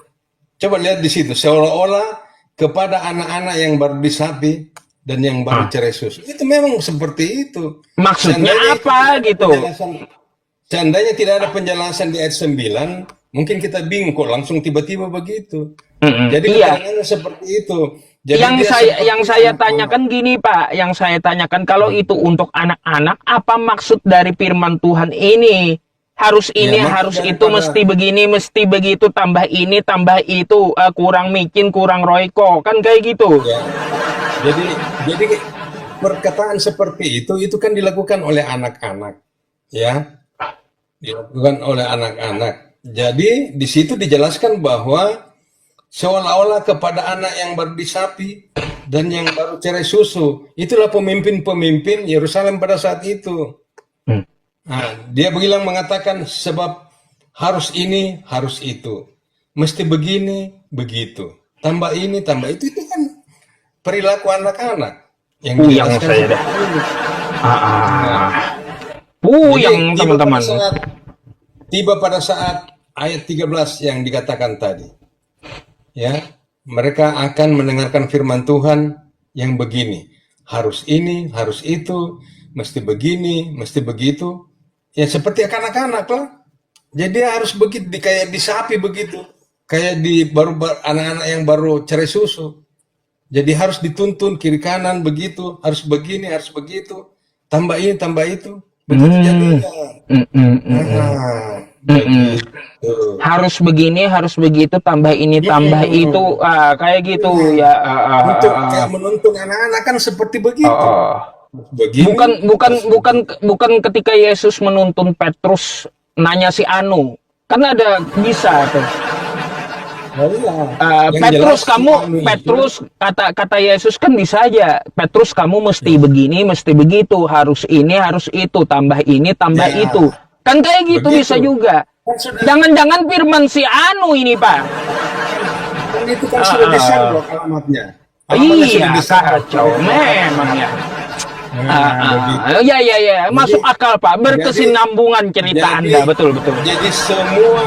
Speaker 1: Coba lihat di situ, seolah-olah kepada anak-anak yang baru disapi dan yang baru cerai susu. Itu memang seperti itu.
Speaker 2: Maksudnya apa gitu?
Speaker 1: Seandainya tidak ada penjelasan di ayat 9, mungkin kita bingung kok langsung tiba-tiba begitu. Jadi keterangannya seperti itu. Jadi
Speaker 2: yang saya tanyakan gini Pak, yang saya tanyakan kalau itu untuk anak-anak, apa maksud dari firman Tuhan ini? Harus ini, harus itu, mesti begini, mesti begitu, tambah ini, tambah itu, kurang micin, kurang royko, kan kayak gitu.
Speaker 1: Ya. Jadi perkataan seperti itu kan dilakukan oleh anak-anak, ya, dilakukan oleh anak-anak. Jadi di situ dijelaskan bahwa seolah-olah kepada anak yang baru disapi dan yang baru cerai susu, itulah pemimpin-pemimpin Yerusalem pada saat itu. Nah, dia bilang mengatakan sebab harus ini, harus itu, mesti begini, begitu, tambah ini, tambah itu kan perilaku anak-anak yang
Speaker 2: dijelaskan saya dah. Puyang teman-teman.
Speaker 1: Tiba pada saat ayat 13 yang dikatakan tadi, ya, mereka akan mendengarkan firman Tuhan yang begini, harus ini, harus itu, mesti begini, mesti begitu. Ya seperti anak-anak lah. Jadi harus begitu, kayak disapi begitu, kayak di anak-anak yang baru cerai susu. Jadi harus dituntun kiri kanan begitu, harus begini, harus begitu, tambah ini, tambah itu, begitu jadinya.
Speaker 2: Harus begini, harus begitu, tambah ini, tambah itu, kayak gitu ya.
Speaker 1: Untuk kayak menuntun anak-anak kan seperti begitu. Begini,
Speaker 2: bukan ketika Yesus menuntun Petrus nanya si Anu, kan ada bisa tuh. Petrus kata Yesus kan bisa aja, Petrus kamu mesti begini, mesti begitu, harus ini, harus itu, tambah ini, tambah itu, kan kayak gitu begitu. Bisa juga. Jangan-jangan firman si Anu ini Pak.
Speaker 1: Kan itu kan sudah disandok alamatnya. Alamnya sudah
Speaker 2: Iya,
Speaker 1: disebar.
Speaker 2: kacau memang ya.
Speaker 1: Begitu.
Speaker 2: Ya, ya, ya, masuk
Speaker 1: Jadi,
Speaker 2: akal Pak.
Speaker 1: jadi,
Speaker 2: Berkesinambungan cerita
Speaker 1: jadi,
Speaker 2: Anda, betul, betul.
Speaker 1: jadi semua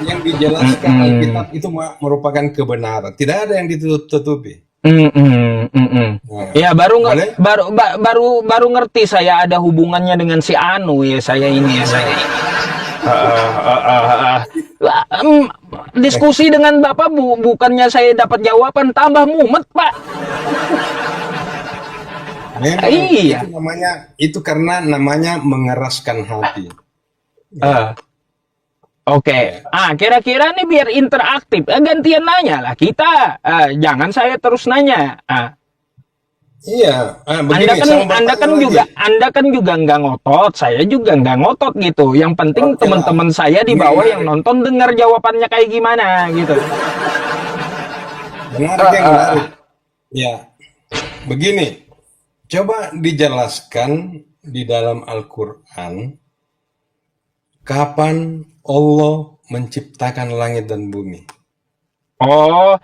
Speaker 1: yang dijelaskan
Speaker 2: Mm-mm.
Speaker 1: Alkitab itu merupakan kebenaran. Tidak ada yang ditutupi.
Speaker 2: Mm-mm, mm-mm.
Speaker 1: Nah,
Speaker 2: Ya baru
Speaker 1: boleh?
Speaker 2: baru ngerti saya ada hubungannya dengan si Anu ya saya ini. Diskusi dengan Bapak bukannya saya dapat jawaban tambah mumet Pak.
Speaker 1: Memang
Speaker 2: Iya.
Speaker 1: itu karena namanya mengeraskan hati.
Speaker 2: Eh, Oke.
Speaker 1: Ya.
Speaker 2: Kira-kira nih biar interaktif. Gantian nanya lah kita. Jangan saya terus nanya.
Speaker 1: Iya, begini,
Speaker 2: Anda kan juga nggak ngotot, saya juga nggak ngotot gitu. Yang penting
Speaker 1: Oke lah.
Speaker 2: teman-teman saya di bawah yang nonton dengar jawabannya kayak gimana gitu.
Speaker 1: Menarik yang menarik. Ya, begini, coba dijelaskan di dalam Al-Quran kapan Allah menciptakan langit dan bumi.
Speaker 2: Oh,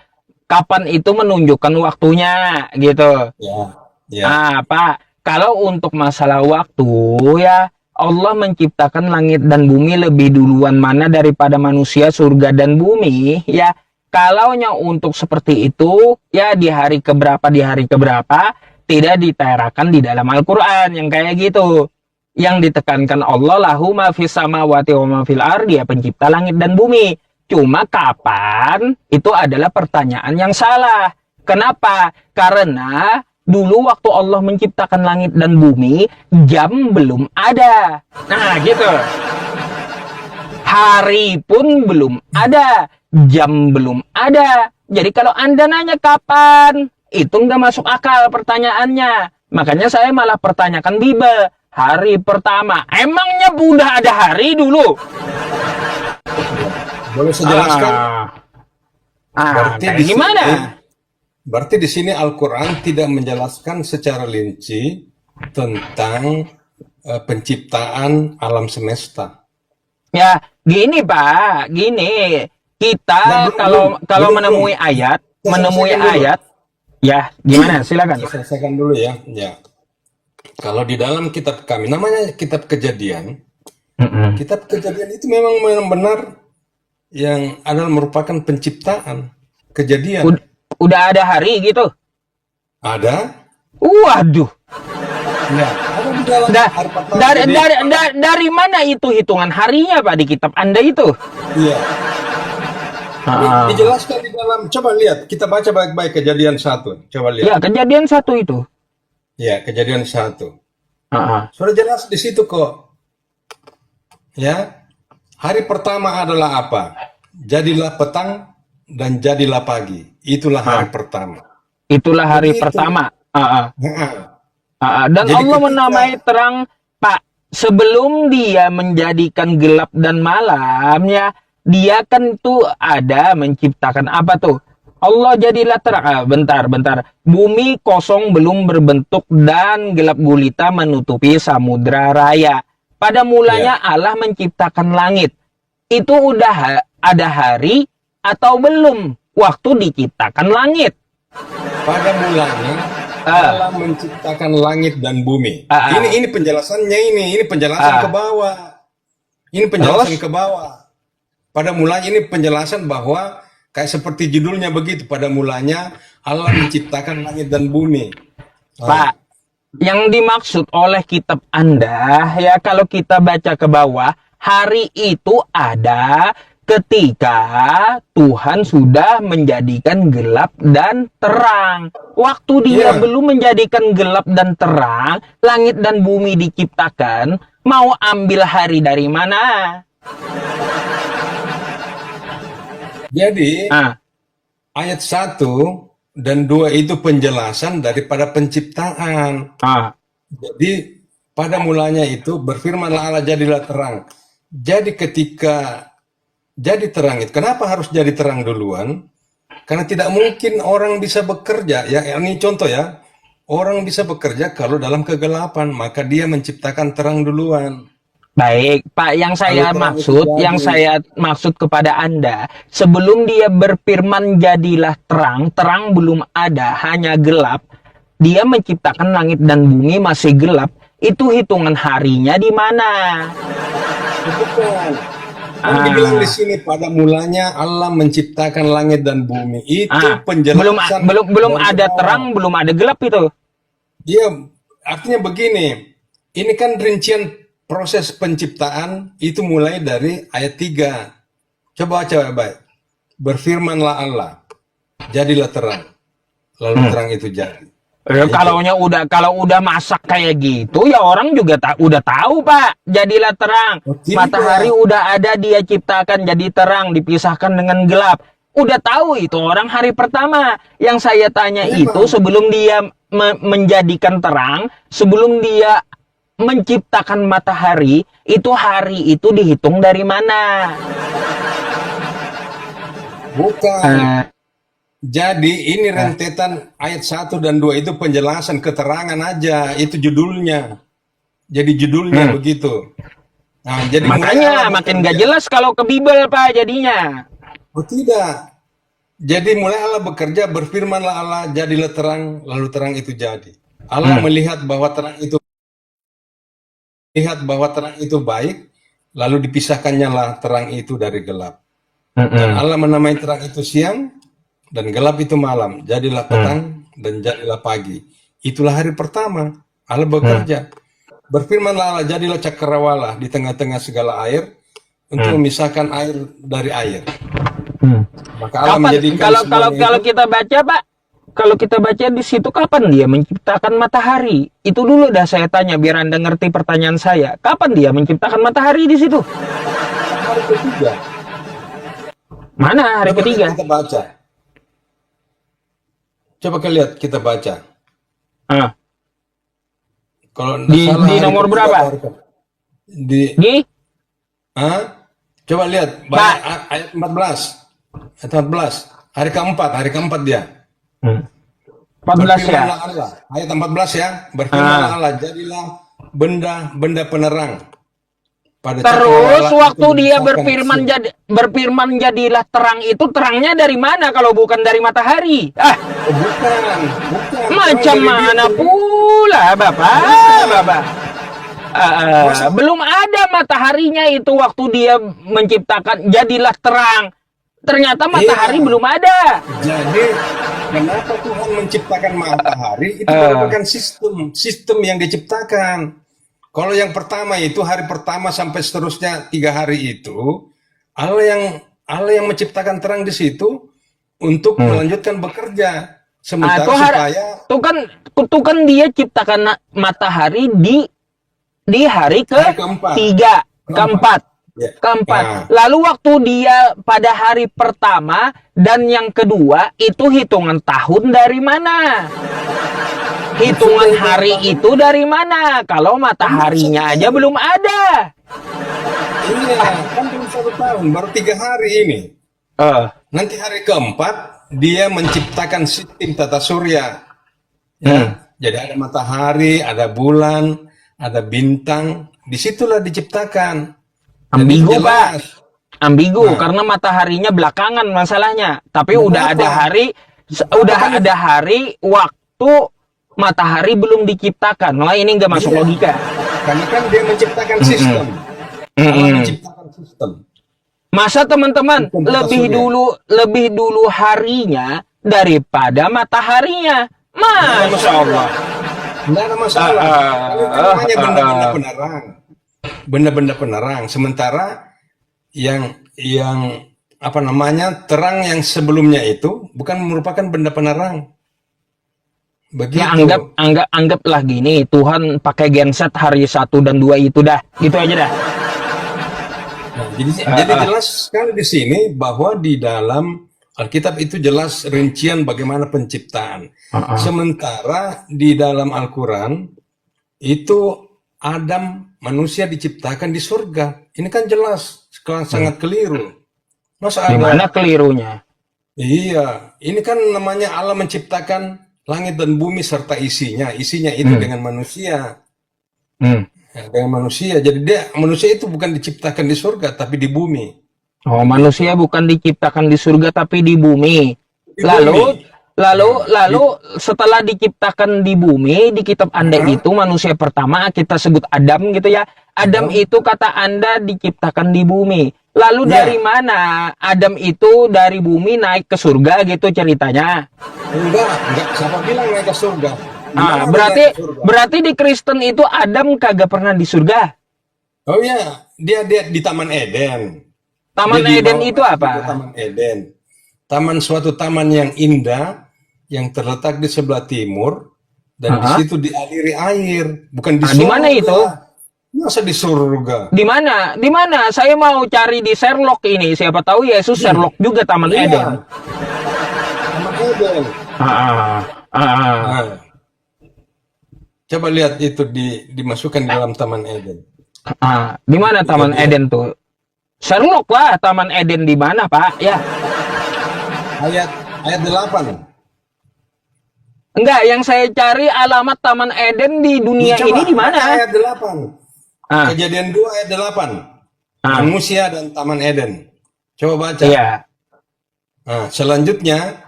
Speaker 2: kapan itu menunjukkan waktunya gitu.
Speaker 1: Ya,
Speaker 2: Pak, kalau untuk masalah waktu ya Allah menciptakan langit dan bumi lebih duluan mana daripada manusia, surga dan bumi ya. Kalaunya untuk seperti itu ya di hari keberapa tidak diterakan di dalam Al-Quran yang kayak gitu. Yang ditekankan Allah lahu ma fis samawati wa ma fil ardi, ya pencipta langit dan bumi. Cuma kapan itu adalah pertanyaan yang salah. Kenapa? Karena dulu waktu Allah menciptakan langit dan bumi, jam belum ada. Nah, gitu. Hari pun belum ada, jam belum ada. Jadi kalau Anda nanya kapan, itu nggak masuk akal pertanyaannya. Makanya saya malah pertanyakan Bible. Hari pertama, emangnya udah ada hari dulu?
Speaker 1: boleh saya jelaskan? Berarti
Speaker 2: Kayak
Speaker 1: di sini-
Speaker 2: gimana?
Speaker 1: Berarti di sini Al-Quran tidak menjelaskan secara rinci tentang penciptaan alam semesta.
Speaker 2: Ya, gini Pak, gini. Kita
Speaker 1: Nah,
Speaker 2: kalau
Speaker 1: belum.
Speaker 2: menemui ayat,
Speaker 1: Saya selesaikan dulu.
Speaker 2: ya gimana? Silakan.
Speaker 1: Saya selesaikan dulu ya. Ya. Kalau di dalam kitab kami, namanya kitab Kejadian.
Speaker 2: Mm-mm.
Speaker 1: Kitab Kejadian itu memang benar yang adalah merupakan penciptaan. Kejadian.
Speaker 2: Udah ada hari gitu.
Speaker 1: Ada.
Speaker 2: Waduh.
Speaker 1: Ya. Ada di dalam hari pertama.
Speaker 2: Dari mana itu hitungan harinya Pak di kitab Anda itu?
Speaker 1: Iya. Dijelaskan di dalam. Coba lihat. Kita baca baik-baik Kejadian 1. Coba lihat.
Speaker 2: Ya, Kejadian 1 itu.
Speaker 1: Ya, Kejadian 1. Sudah jelas di situ kok. Ya. Hari pertama adalah apa? Jadilah petang dan jadilah pagi. Itulah hari pertama.
Speaker 2: Itulah hari
Speaker 1: Begitu.
Speaker 2: pertama.
Speaker 1: Nah,
Speaker 2: Dan
Speaker 1: Jadi
Speaker 2: Allah
Speaker 1: ketika-
Speaker 2: menamai terang, Pak, sebelum dia menjadikan gelap dan malam ya, dia kan tuh ada menciptakan apa tuh? Allah jadilah terang. Bentar. Bumi kosong belum berbentuk dan gelap gulita menutupi samudra raya. Pada mulanya Allah menciptakan langit. Itu udah ada hari atau belum waktu diciptakan langit?
Speaker 1: pada mulanya Allah menciptakan langit dan bumi. Ini penjelasannya ini penjelasan ke bawah. Ini penjelasan ke bawah. Pada mulanya ini penjelasan bahwa kayak seperti judulnya begitu. Pada mulanya Allah menciptakan langit dan bumi.
Speaker 2: Pak, yang dimaksud oleh kitab Anda, ya kalau kita baca ke bawah, hari itu ada ketika Tuhan sudah menjadikan gelap dan terang. Waktu dia belum menjadikan gelap dan terang, langit dan bumi diciptakan, mau ambil hari dari mana?
Speaker 1: Jadi ayat 1 dan 2 itu penjelasan daripada penciptaan. Jadi pada mulanya itu berfirmanlah Allah jadilah terang. Jadi ketika jadi terang itu, kenapa harus jadi terang duluan? Karena tidak mungkin orang bisa bekerja. Ya, ini contoh ya. Orang bisa bekerja kalau dalam kegelapan, maka dia menciptakan terang duluan.
Speaker 2: Baik, Pak, yang saya maksud kepada Anda, sebelum dia berfirman jadilah terang, terang belum ada, hanya gelap. Dia menciptakan langit dan bumi masih gelap. Itu hitungan harinya di mana?
Speaker 1: Bukan. Kan dibilang di sini pada mulanya Allah menciptakan langit dan bumi. Itu
Speaker 2: belum
Speaker 1: penjelasan
Speaker 2: belum
Speaker 1: dari
Speaker 2: ada
Speaker 1: awal.
Speaker 2: terang, belum ada gelap itu.
Speaker 1: Dia artinya begini. Ini kan rincian proses penciptaan itu mulai dari ayat 3. Coba baca baik. Berfirmanlah Allah, jadilah terang. Lalu terang itu jadi.
Speaker 2: Kalau udah masak kayak gitu ya orang juga udah tahu, Pak. Jadilah terang.
Speaker 1: Oh, tidak.
Speaker 2: Matahari udah ada, dia ciptakan jadi terang, dipisahkan dengan gelap. Udah tahu itu orang hari pertama. Yang saya tanya itu sebelum dia menjadikan terang, sebelum dia menciptakan matahari, itu hari itu dihitung dari mana?
Speaker 1: Bukan. Jadi ini rentetan ayat 1 dan 2 itu penjelasan keterangan aja, itu judulnya. Jadi judulnya begitu. Nah, jadi
Speaker 2: Makanya makin gak jelas kalau ke Bible, Pak, jadinya.
Speaker 1: Oh tidak. Jadi mulai Allah bekerja, berfirmanlah Allah, jadilah terang, lalu terang itu jadi. Allah melihat bahwa terang itu baik, lalu dipisahkannya lah terang itu dari gelap. Dan Allah menamai terang itu siang, dan gelap itu malam. Jadilah petang dan jadilah pagi. Itulah hari pertama. Allah bekerja. Berfirmanlah Allah, jadilah cakrawala di tengah-tengah segala air untuk memisahkan air dari air. Maka Allah menjadikan
Speaker 2: kalau kita baca, Pak, kalau kita baca di situ kapan dia menciptakan matahari? Itu dulu dah saya tanya biar Anda ngerti pertanyaan saya. Kapan dia menciptakan matahari di situ?
Speaker 1: hari ketiga.
Speaker 2: Mana hari ketiga?
Speaker 1: Kita baca. Coba lihat kita baca. Kalau
Speaker 2: di nomor berapa?
Speaker 1: Coba lihat ayat 14. Ayat 14. Hari keempat dia.
Speaker 2: 14 ya.
Speaker 1: Allah. Ayat 14 ya. Berfirmanlah Allah, jadilah benda penerang.
Speaker 2: Terus waktu dia berfirman jadilah terang, itu terangnya dari mana kalau bukan dari matahari?
Speaker 1: Bukan.
Speaker 2: Macam mana pula, Bapak? Belum ada mataharinya itu waktu dia menciptakan jadilah terang. Ternyata matahari belum ada.
Speaker 1: Jadi kenapa Tuhan menciptakan matahari? Itu merupakan sistem yang diciptakan. Kalau yang pertama itu hari pertama sampai seterusnya 3 hari itu Allah yang menciptakan terang di situ untuk melanjutkan bekerja. Sementara
Speaker 2: itu kan dia ciptakan matahari di hari keempat. Lalu waktu dia pada hari pertama dan yang kedua itu hitungan tahun dari mana? Hitungan hari itu dari mana? Kalau mataharinya aja belum ada.
Speaker 1: Iya, kan belum 1 tahun, baru 3 hari ini. Nanti hari keempat dia menciptakan sistem tata surya. Jadi ada matahari, ada bulan, ada bintang. Disitulah diciptakan.
Speaker 2: Ambigu, Pak. Ambigu karena mataharinya belakangan masalahnya. Tapi udah ada hari waktu matahari belum diciptakan. Nah, ini nggak masuk logika.
Speaker 1: Karena kan dia menciptakan sistem. Allah menciptakan sistem.
Speaker 2: Masa teman-teman lebih dulu harinya daripada mataharinya? Masya Allah.
Speaker 1: Tidak ada masalah. Namanya benda-benda penerang. Benda-benda penerang. Sementara yang terang yang sebelumnya itu bukan merupakan benda penerang. Begitu.
Speaker 2: Ya anggaplah gini, Tuhan pakai genset hari 1 dan 2 itu dah. Gitu aja dah.
Speaker 1: Nah, jadi jelas sekali di sini bahwa di dalam Alkitab itu jelas rincian bagaimana penciptaan. Sementara di dalam Al-Quran itu Adam manusia diciptakan di surga. Ini kan jelas sangat keliru.
Speaker 2: Di mana kelirunya?
Speaker 1: Iya, ini kan namanya Allah menciptakan langit dan bumi serta isinya itu dengan manusia. Ya, dengan manusia. Jadi manusia itu bukan diciptakan di surga, tapi di bumi.
Speaker 2: Oh,
Speaker 1: Begitu.
Speaker 2: manusia bukan diciptakan di surga tapi di bumi.
Speaker 1: Di bumi.
Speaker 2: Lalu, lalu,
Speaker 1: Nah,
Speaker 2: lalu setelah diciptakan di bumi, di kitab Anda
Speaker 1: Hah?
Speaker 2: itu manusia pertama kita sebut Adam gitu ya. Adam
Speaker 1: Adam?
Speaker 2: itu kata Anda diciptakan di bumi. Lalu dari
Speaker 1: Ya,
Speaker 2: mana Adam itu dari bumi naik ke surga gitu ceritanya?
Speaker 1: enggak. Siapa bilang naik ke surga? Di
Speaker 2: Ah,
Speaker 1: mana dia naik
Speaker 2: berarti
Speaker 1: ke surga?
Speaker 2: berarti di Kristen itu Adam kagak pernah di surga.
Speaker 1: Oh ya, dia di Taman Eden. Dia
Speaker 2: Taman Eden
Speaker 1: dibawa
Speaker 2: itu
Speaker 1: pergi ke
Speaker 2: apa?
Speaker 1: Taman Eden. Suatu taman yang indah, yang terletak di sebelah timur, dan di
Speaker 2: Ah,
Speaker 1: situ dialiri air, bukan di
Speaker 2: di mana itu?
Speaker 1: surga. Masa di surga?
Speaker 2: Di mana? Di mana? Saya mau cari di Sherlock ini. Siapa tahu Yesus Sherlock juga Taman Eden.
Speaker 1: Iya, Taman Eden.
Speaker 2: Ah, ah, ah.
Speaker 1: Nah, coba lihat itu dimasukkan di dalam Taman Eden.
Speaker 2: Di mana
Speaker 1: Kita
Speaker 2: Taman
Speaker 1: lihat
Speaker 2: Eden tuh? Sherlock lah, Taman Eden di mana, Pak? Ya.
Speaker 1: ayat ayat 8.
Speaker 2: Enggak, yang saya cari alamat Taman Eden di dunia
Speaker 1: Coba
Speaker 2: ini di
Speaker 1: baca
Speaker 2: mana?
Speaker 1: ayat 8.
Speaker 2: Ah,
Speaker 1: Kejadian 2 ayat 8.
Speaker 2: ah,
Speaker 1: Manusia dan Taman Eden. Coba baca.
Speaker 2: iya.
Speaker 1: Nah, selanjutnya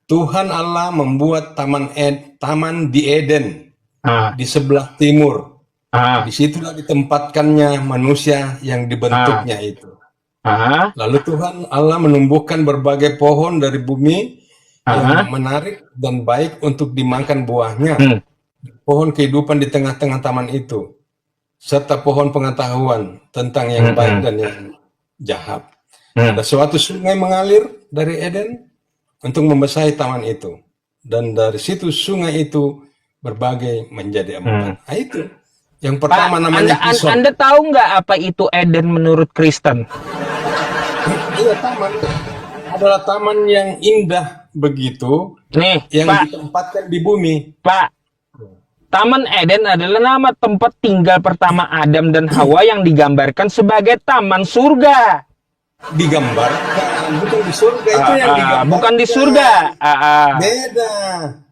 Speaker 1: Tuhan Allah membuat taman di Eden
Speaker 2: Ah,
Speaker 1: di sebelah timur.
Speaker 2: ah,
Speaker 1: Disitulah ditempatkannya manusia yang
Speaker 2: ah,
Speaker 1: dibentuknya itu.
Speaker 2: ah,
Speaker 1: Lalu Tuhan Allah menumbuhkan berbagai pohon dari bumi
Speaker 2: ah,
Speaker 1: yang menarik dan baik untuk dimakan buahnya.
Speaker 2: hmm,
Speaker 1: Pohon kehidupan di tengah-tengah taman itu, serta pohon pengetahuan tentang yang
Speaker 2: hmm,
Speaker 1: baik
Speaker 2: hmm,
Speaker 1: dan yang jahat.
Speaker 2: hmm,
Speaker 1: Ada suatu sungai mengalir dari Eden untuk membasahi taman itu. Dan dari situ sungai itu berbagai menjadi
Speaker 2: hmm.
Speaker 1: empat. Nah, itu. Yang
Speaker 2: Pak,
Speaker 1: pertama namanya
Speaker 2: Anda,
Speaker 1: Pison.
Speaker 2: Anda tahu nggak apa itu Eden menurut Kristen?
Speaker 1: Iya, taman. Adalah taman yang indah begitu,
Speaker 2: Nih,
Speaker 1: yang
Speaker 2: Pak,
Speaker 1: ditempatkan di bumi.
Speaker 2: Pak, Taman Eden adalah nama tempat tinggal pertama Adam dan Hawa yang digambarkan sebagai taman surga.
Speaker 1: Digambarkan, bukan di surga. Itu yang
Speaker 2: Bukan di
Speaker 1: digambarkan.
Speaker 2: surga.
Speaker 1: Beda.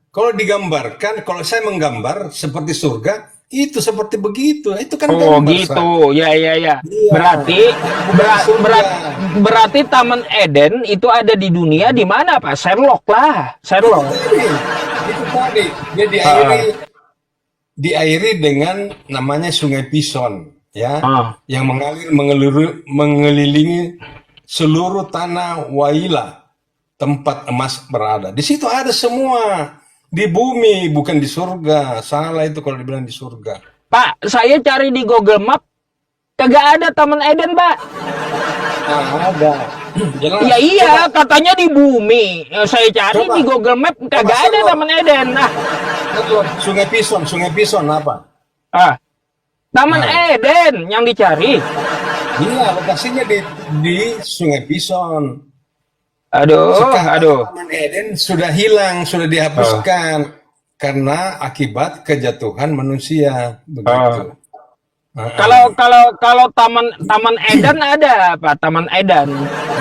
Speaker 1: Kalau digambarkan, kalau saya menggambar seperti surga, itu seperti begitu. Itu kan
Speaker 2: Oh
Speaker 1: gambar saja.
Speaker 2: gitu, ya ya ya.
Speaker 1: Iya,
Speaker 2: Berarti
Speaker 1: bukan di surga.
Speaker 2: berarti Taman Eden itu ada di dunia di mana Pak? Sherlock lah,
Speaker 1: Itu
Speaker 2: Sherlock.
Speaker 1: tadi. Itu tadi. Dia
Speaker 2: Ah,
Speaker 1: diairi dengan namanya Sungai Pison, ya,
Speaker 2: ah.
Speaker 1: yang mengalir mengelilingi seluruh tanah Waila, tempat emas berada. Di situ ada semua. Di bumi, bukan di surga. Salah itu kalau dibilang di surga.
Speaker 2: Pak, saya cari di Google Map kagak ada Taman Eden, Pak.
Speaker 1: Nah, ada. Jelas.
Speaker 2: Ya iya,
Speaker 1: Coba,
Speaker 2: katanya di bumi. Saya cari
Speaker 1: coba,
Speaker 2: di Google Map
Speaker 1: coba
Speaker 2: kagak ada
Speaker 1: Sherlock.
Speaker 2: Taman Eden.
Speaker 1: Betul. Sungai Pison apa?
Speaker 2: Ah, Taman
Speaker 1: Nah,
Speaker 2: Eden yang dicari.
Speaker 1: iya, lokasinya di Sungai Pison.
Speaker 2: Aduh,
Speaker 1: Sekarang
Speaker 2: aduh.
Speaker 1: Taman Eden sudah hilang, sudah
Speaker 2: Ah,
Speaker 1: dihapuskan karena akibat kejatuhan manusia,
Speaker 2: ah.
Speaker 1: begitu.
Speaker 2: Kalau
Speaker 1: Heeh.
Speaker 2: kalau kalau Taman Taman Eden ada, Pak, Taman Eden.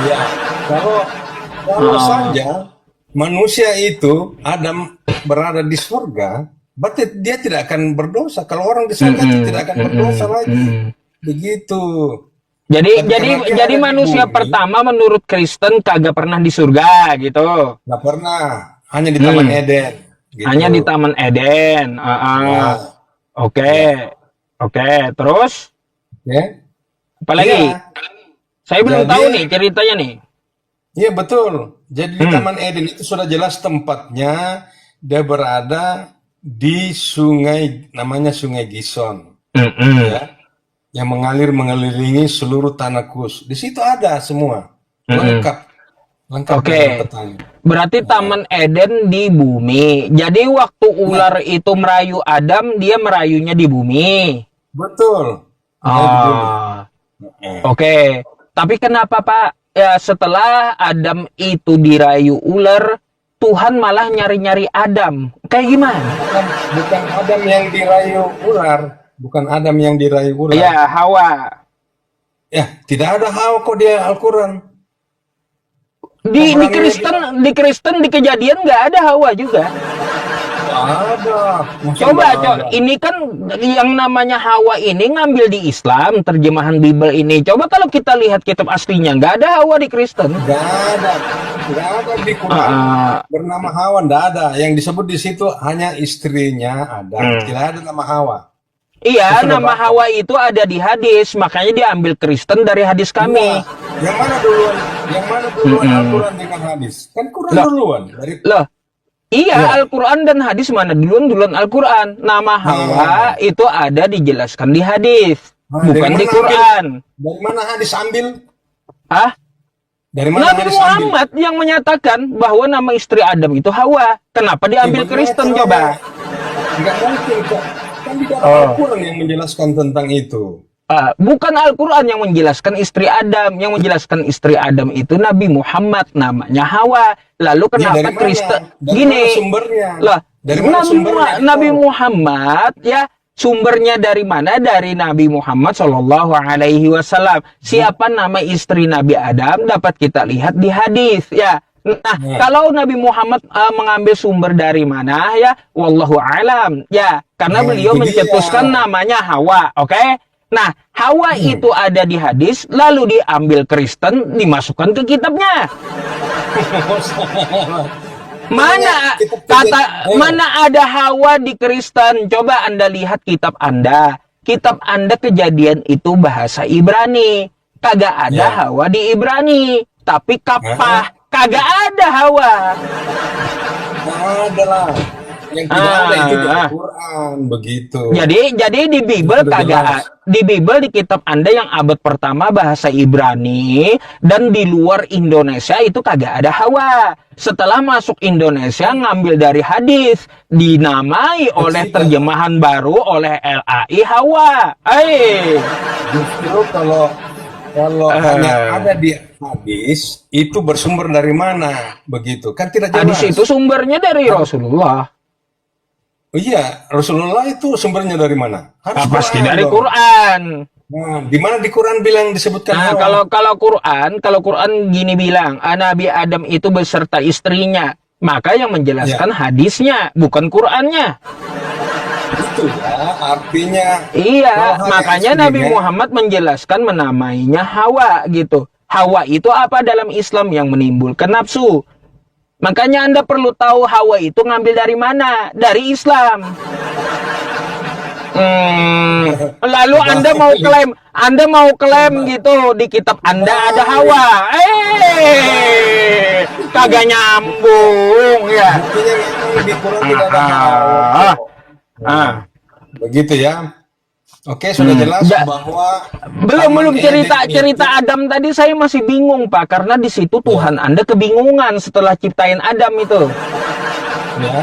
Speaker 1: Ya, kalau kalau
Speaker 2: Ah,
Speaker 1: saja manusia itu Adam berada di surga, berarti dia tidak akan berdosa. Kalau orang di surga itu
Speaker 2: mm-mm,
Speaker 1: tidak akan berdosa
Speaker 2: mm-mm,
Speaker 1: lagi,
Speaker 2: mm-mm.
Speaker 1: begitu.
Speaker 2: Jadi
Speaker 1: Tapi
Speaker 2: jadi
Speaker 1: karena dia
Speaker 2: jadi
Speaker 1: ada di
Speaker 2: manusia
Speaker 1: bumi,
Speaker 2: pertama menurut Kristen kagak pernah di surga gitu.
Speaker 1: nggak pernah, hanya di Taman
Speaker 2: Hmm,
Speaker 1: Eden,
Speaker 2: hanya di
Speaker 1: gitu.
Speaker 2: Taman Eden.
Speaker 1: Ya,
Speaker 2: Oke.
Speaker 1: ya,
Speaker 2: Oke, terus
Speaker 1: ya,
Speaker 2: apa lagi?
Speaker 1: iya.
Speaker 2: Saya belum tahu nih
Speaker 1: Jadi,
Speaker 2: ceritanya nih.
Speaker 1: iya betul. Jadi di
Speaker 2: Hmm,
Speaker 1: Taman Eden itu sudah jelas tempatnya. Dia berada di sungai, namanya Sungai Gison,
Speaker 2: mm-mm,
Speaker 1: ya, yang mengelilingi seluruh tanah Kus. Di situ ada semua,
Speaker 2: mm-mm.
Speaker 1: lengkap, lengkap dengan
Speaker 2: Oke.
Speaker 1: petanya.
Speaker 2: Berarti
Speaker 1: Nah,
Speaker 2: Taman Eden di bumi. Jadi waktu
Speaker 1: nah,
Speaker 2: ular itu merayu Adam, dia merayunya di bumi.
Speaker 1: betul, hanya di bumi.
Speaker 2: Ah,
Speaker 1: Nah,
Speaker 2: oke. Tapi kenapa Pak? Ya setelah Adam itu dirayu ular, Tuhan malah nyari-nyari Adam. Kayak gimana?
Speaker 1: bukan Adam yang dirayu ular, bukan Adam yang dirayu ular.
Speaker 2: Ya Hawa.
Speaker 1: Ya, tidak ada hal kok dia Al-Quran.
Speaker 2: Di
Speaker 1: Pemberanian dia
Speaker 2: Kristen di Kejadian nggak ada Hawa juga.
Speaker 1: ada. Masa
Speaker 2: Coba,
Speaker 1: nggak ada?
Speaker 2: ini kan yang namanya Hawa ini ngambil di Islam, terjemahan Bible ini. Coba kalau kita lihat kitab aslinya, nggak ada Hawa di Kristen.
Speaker 1: Nggak ada. Nggak ada di Quran
Speaker 2: Ah,
Speaker 1: bernama Hawa. Nggak ada. Yang disebut di situ hanya istrinya ada. Tidak ada nama Hawa.
Speaker 2: iya,
Speaker 1: Itu sudah
Speaker 2: nama
Speaker 1: batal.
Speaker 2: Hawa itu ada di hadis, makanya diambil Kristen dari hadis kami.
Speaker 1: Iya. Yang mana duluan? Yang mana duluan Al-Quran dengan hadis? Kan Quran
Speaker 2: Loh,
Speaker 1: duluan. Dari
Speaker 2: loh, iya,
Speaker 1: ya.
Speaker 2: Al-Quran dan hadis mana duluan Al-Quran. Nama Hawa itu ada dijelaskan di hadis,
Speaker 1: Nah, dari
Speaker 2: bukan di
Speaker 1: mana ambil?
Speaker 2: Quran.
Speaker 1: Dari mana hadis ambil?
Speaker 2: Ah,
Speaker 1: Dari mana
Speaker 2: Nabi
Speaker 1: hadis ambil?
Speaker 2: Muhammad yang menyatakan bahwa nama istri Adam itu Hawa. Kenapa diambil
Speaker 1: Gimana
Speaker 2: Kristen
Speaker 1: caranya?
Speaker 2: coba?
Speaker 1: Nggak mungkin kok. Kan di dalam
Speaker 2: Oh.
Speaker 1: Al-Quran yang menjelaskan tentang itu.
Speaker 2: Bukan Al-Quran yang menjelaskan istri Adam. Yang menjelaskan istri Adam itu Nabi Muhammad, namanya Hawa. Lalu
Speaker 1: Ya,
Speaker 2: kenapa
Speaker 1: dari mana?
Speaker 2: Kristen?
Speaker 1: Dari
Speaker 2: Gini,
Speaker 1: mana sumbernya?
Speaker 2: lah,
Speaker 1: Dari mana sumbernya?
Speaker 2: Nabi Muhammad ya, sumbernya dari mana? Dari Nabi Muhammad Shallallahu Alaihi Wasallam. Siapa nama istri Nabi Adam dapat kita lihat di hadis ya. Nah, kalau Nabi Muhammad mengambil sumber dari mana ya? Wallahu alam ya, karena
Speaker 1: Nah,
Speaker 2: beliau
Speaker 1: itu dia.
Speaker 2: mencetuskan namanya Hawa, oke? Nah, Hawa itu ada di hadis, lalu diambil Kristen, dimasukkan ke kitabnya. Mana mana ada Hawa di Kristen? Coba Anda lihat kitab Anda. Kitab Anda Kejadian itu bahasa Ibrani. Kagak ada
Speaker 1: Ya.
Speaker 2: Hawa di Ibrani. Tapi Kapah kagak ada Hawa.
Speaker 1: Ada lah. Yang tidak ada itu di Al-Quran. Begitu.
Speaker 2: Jadi di Bible
Speaker 1: Itu
Speaker 2: kagak
Speaker 1: jelas.
Speaker 2: di Bible di kitab Anda yang abad pertama bahasa Ibrani dan di luar Indonesia itu kagak ada Hawa. Setelah masuk Indonesia ngambil dari hadis, dinamai oleh terjemahan baru oleh LAI Hawa.
Speaker 1: Justru kalau hanya ada di hadis, itu bersumber dari mana? Begitu. Kan tidak jelas.
Speaker 2: Hadis itu sumbernya dari Rasulullah.
Speaker 1: Oh iya, Rasulullah itu sumbernya dari mana? Harus
Speaker 2: Pasti
Speaker 1: Quran
Speaker 2: dari
Speaker 1: dong.
Speaker 2: Quran.
Speaker 1: Nah, di mana di Quran bilang disebutkan
Speaker 2: Nah,
Speaker 1: Hawa?
Speaker 2: kalau Quran gini bilang, Nabi Adam itu beserta istrinya, maka yang menjelaskan hadisnya, bukan Qurannya.
Speaker 1: Itu ya, artinya
Speaker 2: Iya,
Speaker 1: kalau hanya
Speaker 2: makanya
Speaker 1: istrinya,
Speaker 2: Nabi Muhammad menjelaskan menamainya Hawa gitu. Hawa itu apa dalam Islam? Yang menimbulkan nafsu. Makanya Anda perlu tahu Hawa itu ngambil dari mana? Dari Islam. Lalu Anda mau klaim gitu di kitab Anda ada Hawa. Kagak nyambung ya.
Speaker 1: buktinya memang di Quran tidak ada Hawa. Begitu ya. Oke, sudah jelas bahwa
Speaker 2: Belum
Speaker 1: Eden
Speaker 2: cerita Adam tadi saya masih bingung Pak, karena di situ Tuhan Anda kebingungan setelah ciptain Adam itu.
Speaker 1: ya,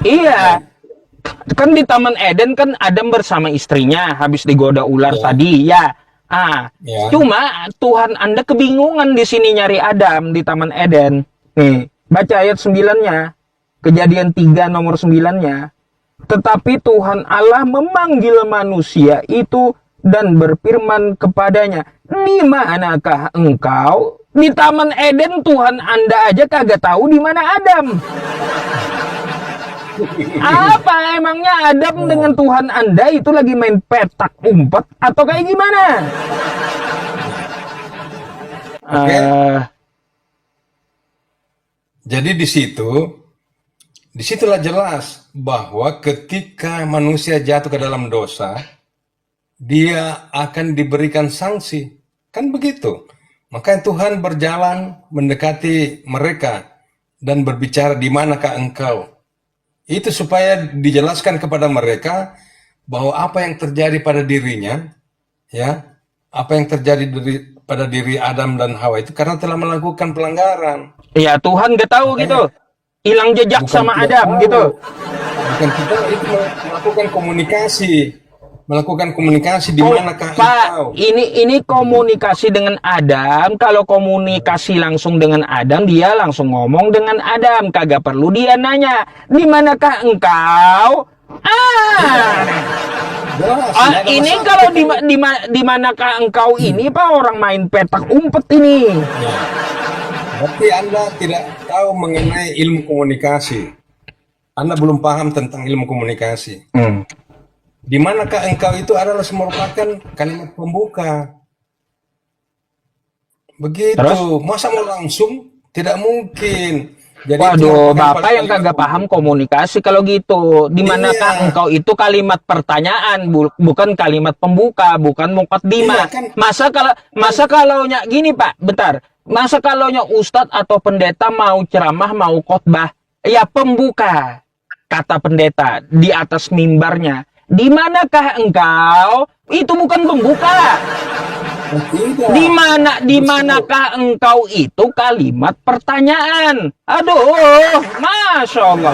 Speaker 2: Iya. Kan di Taman Eden kan Adam bersama istrinya habis digoda ular tadi ya.
Speaker 1: Ya.
Speaker 2: Cuma Tuhan Anda kebingungan di sini nyari Adam di Taman Eden. Nih, baca ayat 9-nya. Kejadian 3 nomor 9-nya. Tetapi Tuhan Allah memanggil manusia itu dan berfirman kepadanya, "Di manakah engkau?" Di Taman Eden Tuhan Anda aja kagak tahu di mana Adam. Apa emangnya Adam dengan Tuhan Anda itu lagi main petak umpet atau kayak gimana?
Speaker 1: Oke. Jadi disitulah jelas bahwa ketika manusia jatuh ke dalam dosa, dia akan diberikan sanksi. Kan begitu. Maka Tuhan berjalan mendekati mereka dan berbicara, di manakah engkau? Itu supaya dijelaskan kepada mereka bahwa apa yang terjadi pada dirinya, ya, apa yang terjadi pada diri Adam dan Hawa itu karena telah melakukan pelanggaran.
Speaker 2: Ya Tuhan gak tahu gitu, hilang jejak
Speaker 1: Bukan
Speaker 2: sama
Speaker 1: tidak
Speaker 2: Adam
Speaker 1: tahu.
Speaker 2: gitu.
Speaker 1: Bukan kita itu melakukan komunikasi di manakah engkau?
Speaker 2: Pak, ini komunikasi dengan Adam. Kalau komunikasi langsung dengan Adam, dia langsung ngomong dengan Adam. Kagak perlu dia nanya, di manakah engkau?
Speaker 1: Jelas,
Speaker 2: Ini kalau di manakah engkau ini, Pak, orang main petak umpet ini.
Speaker 1: ya. Berarti Anda tidak tahu mengenai ilmu komunikasi. Anda belum paham tentang ilmu komunikasi.
Speaker 2: Hmm.
Speaker 1: Di manakah engkau itu adalah merupakan kalimat pembuka. Begitu.
Speaker 2: Terus?
Speaker 1: Masa mau langsung? Tidak mungkin. Jadi itu
Speaker 2: Waduh,
Speaker 1: merupakan
Speaker 2: Bapak yang
Speaker 1: kalimat
Speaker 2: kagak paham
Speaker 1: pembuka.
Speaker 2: komunikasi kalau gitu. Di manakah
Speaker 1: Iya,
Speaker 2: engkau itu kalimat pertanyaan, bukan kalimat pembuka, bukan
Speaker 1: iya
Speaker 2: mukaddimah.
Speaker 1: kan,
Speaker 2: Masa kalaunya gini, Pak, bentar. Masa kalaunya ustadz atau pendeta mau ceramah, mau khotbah, ya pembuka. Kata pendeta di atas mimbarnya. Di manakah engkau? Itu bukan pembuka. Di
Speaker 1: tidak.
Speaker 2: mana di
Speaker 1: Justru,
Speaker 2: manakah engkau itu kalimat pertanyaan? Aduh, masya Allah.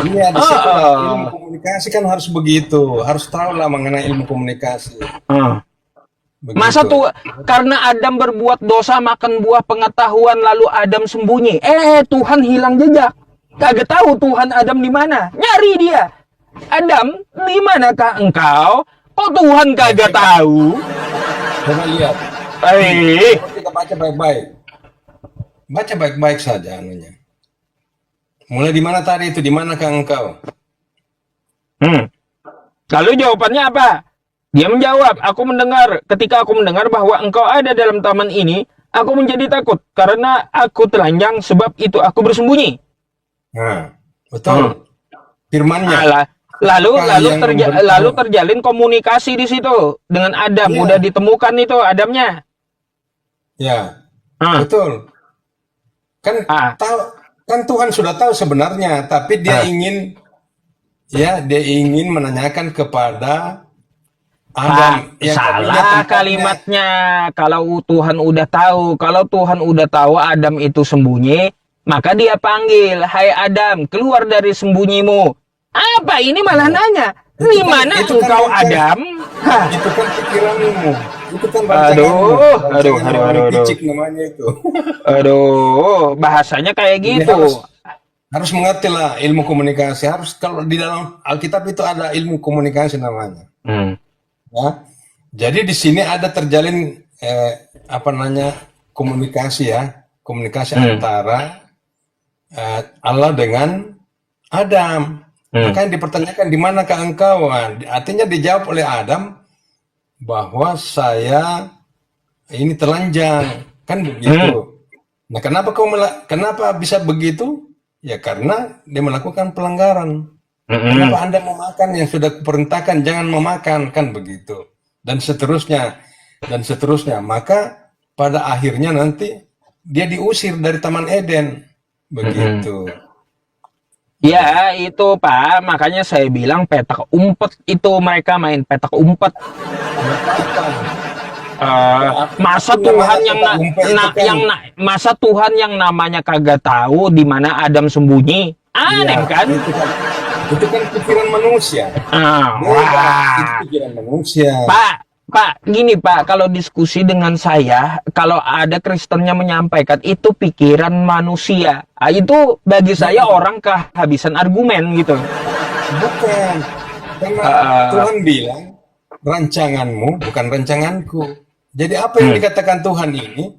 Speaker 1: iya disitulah ilmu
Speaker 2: Ah,
Speaker 1: komunikasi kan harus begitu. Harus tahu lah mengenai ilmu komunikasi.
Speaker 2: ah. Masa
Speaker 1: Begitu.
Speaker 2: tuh karena Adam berbuat dosa makan buah pengetahuan lalu Adam sembunyi. Tuhan hilang jejak. Kagak tahu Tuhan Adam di mana. Nyari dia. Adam, di manakah engkau? Kok Tuhan
Speaker 1: Ya,
Speaker 2: kagak tahu?
Speaker 1: coba lihat.
Speaker 2: Eh,
Speaker 1: Coba kita baca baik-baik. Baca baik-baik saja anunya. Mulai di mana tadi itu? Di manakah engkau?
Speaker 2: hmm. Lalu jawabannya apa? Dia menjawab, ketika aku mendengar bahwa engkau ada dalam taman ini, aku menjadi takut karena aku telanjang sebab itu aku bersembunyi.
Speaker 1: Nah,
Speaker 2: Hmm.
Speaker 1: betul. Firmannya.
Speaker 2: Alah,
Speaker 1: Apakah yang
Speaker 2: lalu
Speaker 1: memberitahu?
Speaker 2: terjalin komunikasi di situ dengan Adam. Udah
Speaker 1: Iya,
Speaker 2: ditemukan itu Adamnya.
Speaker 1: ya,
Speaker 2: Ah,
Speaker 1: betul. Kan
Speaker 2: ah,
Speaker 1: tahu, kan Tuhan sudah tahu sebenarnya, tapi dia
Speaker 2: ah.
Speaker 1: ingin, ya, dia ingin menanyakan kepada
Speaker 2: Pak,
Speaker 1: Adam yang tadinya
Speaker 2: salah
Speaker 1: tempatnya.
Speaker 2: kalimatnya. Kalau Tuhan udah tahu Adam itu sembunyi, maka dia panggil, "Hai Adam, keluar dari sembunyimu." Apa ini malah
Speaker 1: Ya,
Speaker 2: nanya, "Di mana
Speaker 1: itu kan
Speaker 2: engkau
Speaker 1: rancang,
Speaker 2: Adam?" Hah,
Speaker 1: itu kan pikiranmu, itu kan rancanganmu,
Speaker 2: aduh, aduh,
Speaker 1: rancangan
Speaker 2: aduh,
Speaker 1: rohani
Speaker 2: aduh, aduh.
Speaker 1: picik namanya itu.
Speaker 2: Aduh, bahasanya kayak
Speaker 1: Jadi
Speaker 2: gitu.
Speaker 1: harus mengerti lah ilmu komunikasi. Harus kalau di dalam Alkitab itu ada ilmu komunikasi namanya.
Speaker 2: Hmm.
Speaker 1: Ya. Jadi di sini ada terjalin apa namanya komunikasi ya, komunikasi
Speaker 2: Hmm.
Speaker 1: antara Allah dengan Adam.
Speaker 2: Hmm.
Speaker 1: Makanya dipertanyakan di manakah engkau? Nah, artinya dijawab oleh Adam bahwa saya ini telanjang, kan
Speaker 2: Hmm.
Speaker 1: begitu. Nah, kenapa bisa begitu? Ya karena dia melakukan pelanggaran.
Speaker 2: Hmm.
Speaker 1: Kenapa Anda memakan yang sudah kuperintahkan jangan memakan kan begitu dan seterusnya dan seterusnya maka pada akhirnya nanti dia diusir dari Taman Eden
Speaker 2: Hmm.
Speaker 1: begitu.
Speaker 2: Ya, itu Pak, makanya saya bilang petak umpet itu mereka main petak umpet.
Speaker 1: Nggak apa-apa.
Speaker 2: Masa
Speaker 1: Apapun
Speaker 2: Tuhan
Speaker 1: namanya petak umpet itu kan,
Speaker 2: masa Tuhan yang namanya kagak tahu di mana Adam sembunyi?
Speaker 1: ya
Speaker 2: Aneh kan?
Speaker 1: itu kan pikiran manusia. Beda, itu
Speaker 2: Wah,
Speaker 1: pikiran manusia.
Speaker 2: Pak, gini Pak, kalau diskusi dengan saya, kalau ada Kristennya menyampaikan itu pikiran manusia, itu bagi saya orang kehabisan argumen gitu.
Speaker 1: Bukan, karena
Speaker 2: Eh,
Speaker 1: Tuhan bilang rancanganmu bukan rancanganku. Jadi apa yang
Speaker 2: hmm,
Speaker 1: dikatakan Tuhan ini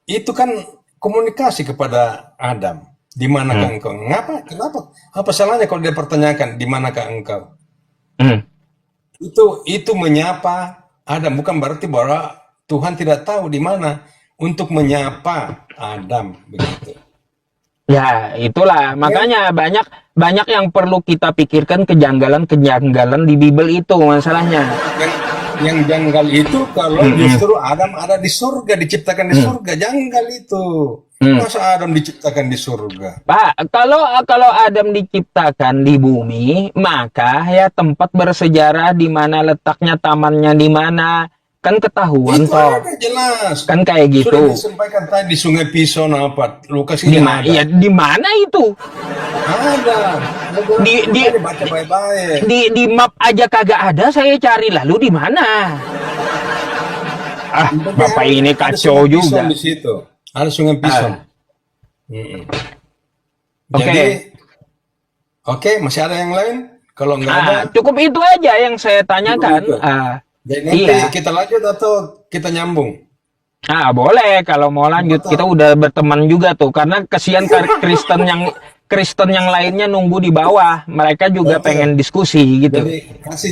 Speaker 1: itu kan komunikasi kepada Adam. Di manakah
Speaker 2: hmm,
Speaker 1: engkau? Ngapa? Kenapa? Apa salahnya kalau dia pertanyakan di manakah engkau?
Speaker 2: hmm.
Speaker 1: Itu menyapa Adam bukan berarti bahwa Tuhan tidak tahu di mana untuk menyapa Adam begitu.
Speaker 2: Ya, itulah.
Speaker 1: Ya,
Speaker 2: Makanya banyak banyak yang perlu kita pikirkan kejanggalan-kejanggalan di Bible itu masalahnya.
Speaker 1: yang yang janggal itu kalau
Speaker 2: Hmm, hmm,
Speaker 1: justru Adam ada di surga, diciptakan di
Speaker 2: hmm,
Speaker 1: surga, janggal itu.
Speaker 2: hmm.
Speaker 1: Masa Adam diciptakan di surga?
Speaker 2: Pak, kalau kalau Adam diciptakan di bumi, maka ya tempat bersejarah di mana letaknya tamannya di mana kan ketahuan
Speaker 1: Itu
Speaker 2: toh.
Speaker 1: ada jelas.
Speaker 2: Kan kayak
Speaker 1: Sudah
Speaker 2: gitu.
Speaker 1: disampaikan tadi di Sungai Pison apa? Lukas ini ada.
Speaker 2: Di mana itu?
Speaker 1: Ada.
Speaker 2: Di di
Speaker 1: Makanya baca baik-baik.
Speaker 2: di map aja kagak ada, saya cari lalu di mana? Ah,
Speaker 1: Tapi
Speaker 2: Bapak ini
Speaker 1: ada
Speaker 2: kacau
Speaker 1: Sungai Pison
Speaker 2: juga.
Speaker 1: di situ. Ada Sungai Pison.
Speaker 2: Ah,
Speaker 1: Mm-mm. Jadi,
Speaker 2: oke.
Speaker 1: oke, masih ada yang lain? Kalau nggak ada,
Speaker 2: Cukup itu aja yang saya
Speaker 1: cukup
Speaker 2: tanyakan.
Speaker 1: itu. Jadi nanti
Speaker 2: Iya.
Speaker 1: kita lanjut atau kita nyambung?
Speaker 2: Boleh kalau mau
Speaker 1: Apa
Speaker 2: lanjut.
Speaker 1: tuh?
Speaker 2: Kita udah berteman juga tuh. Karena kesian Kristen yang Kristen yang lainnya nunggu di bawah, mereka juga
Speaker 1: Oke.
Speaker 2: pengen diskusi gitu.
Speaker 1: Jadi kasih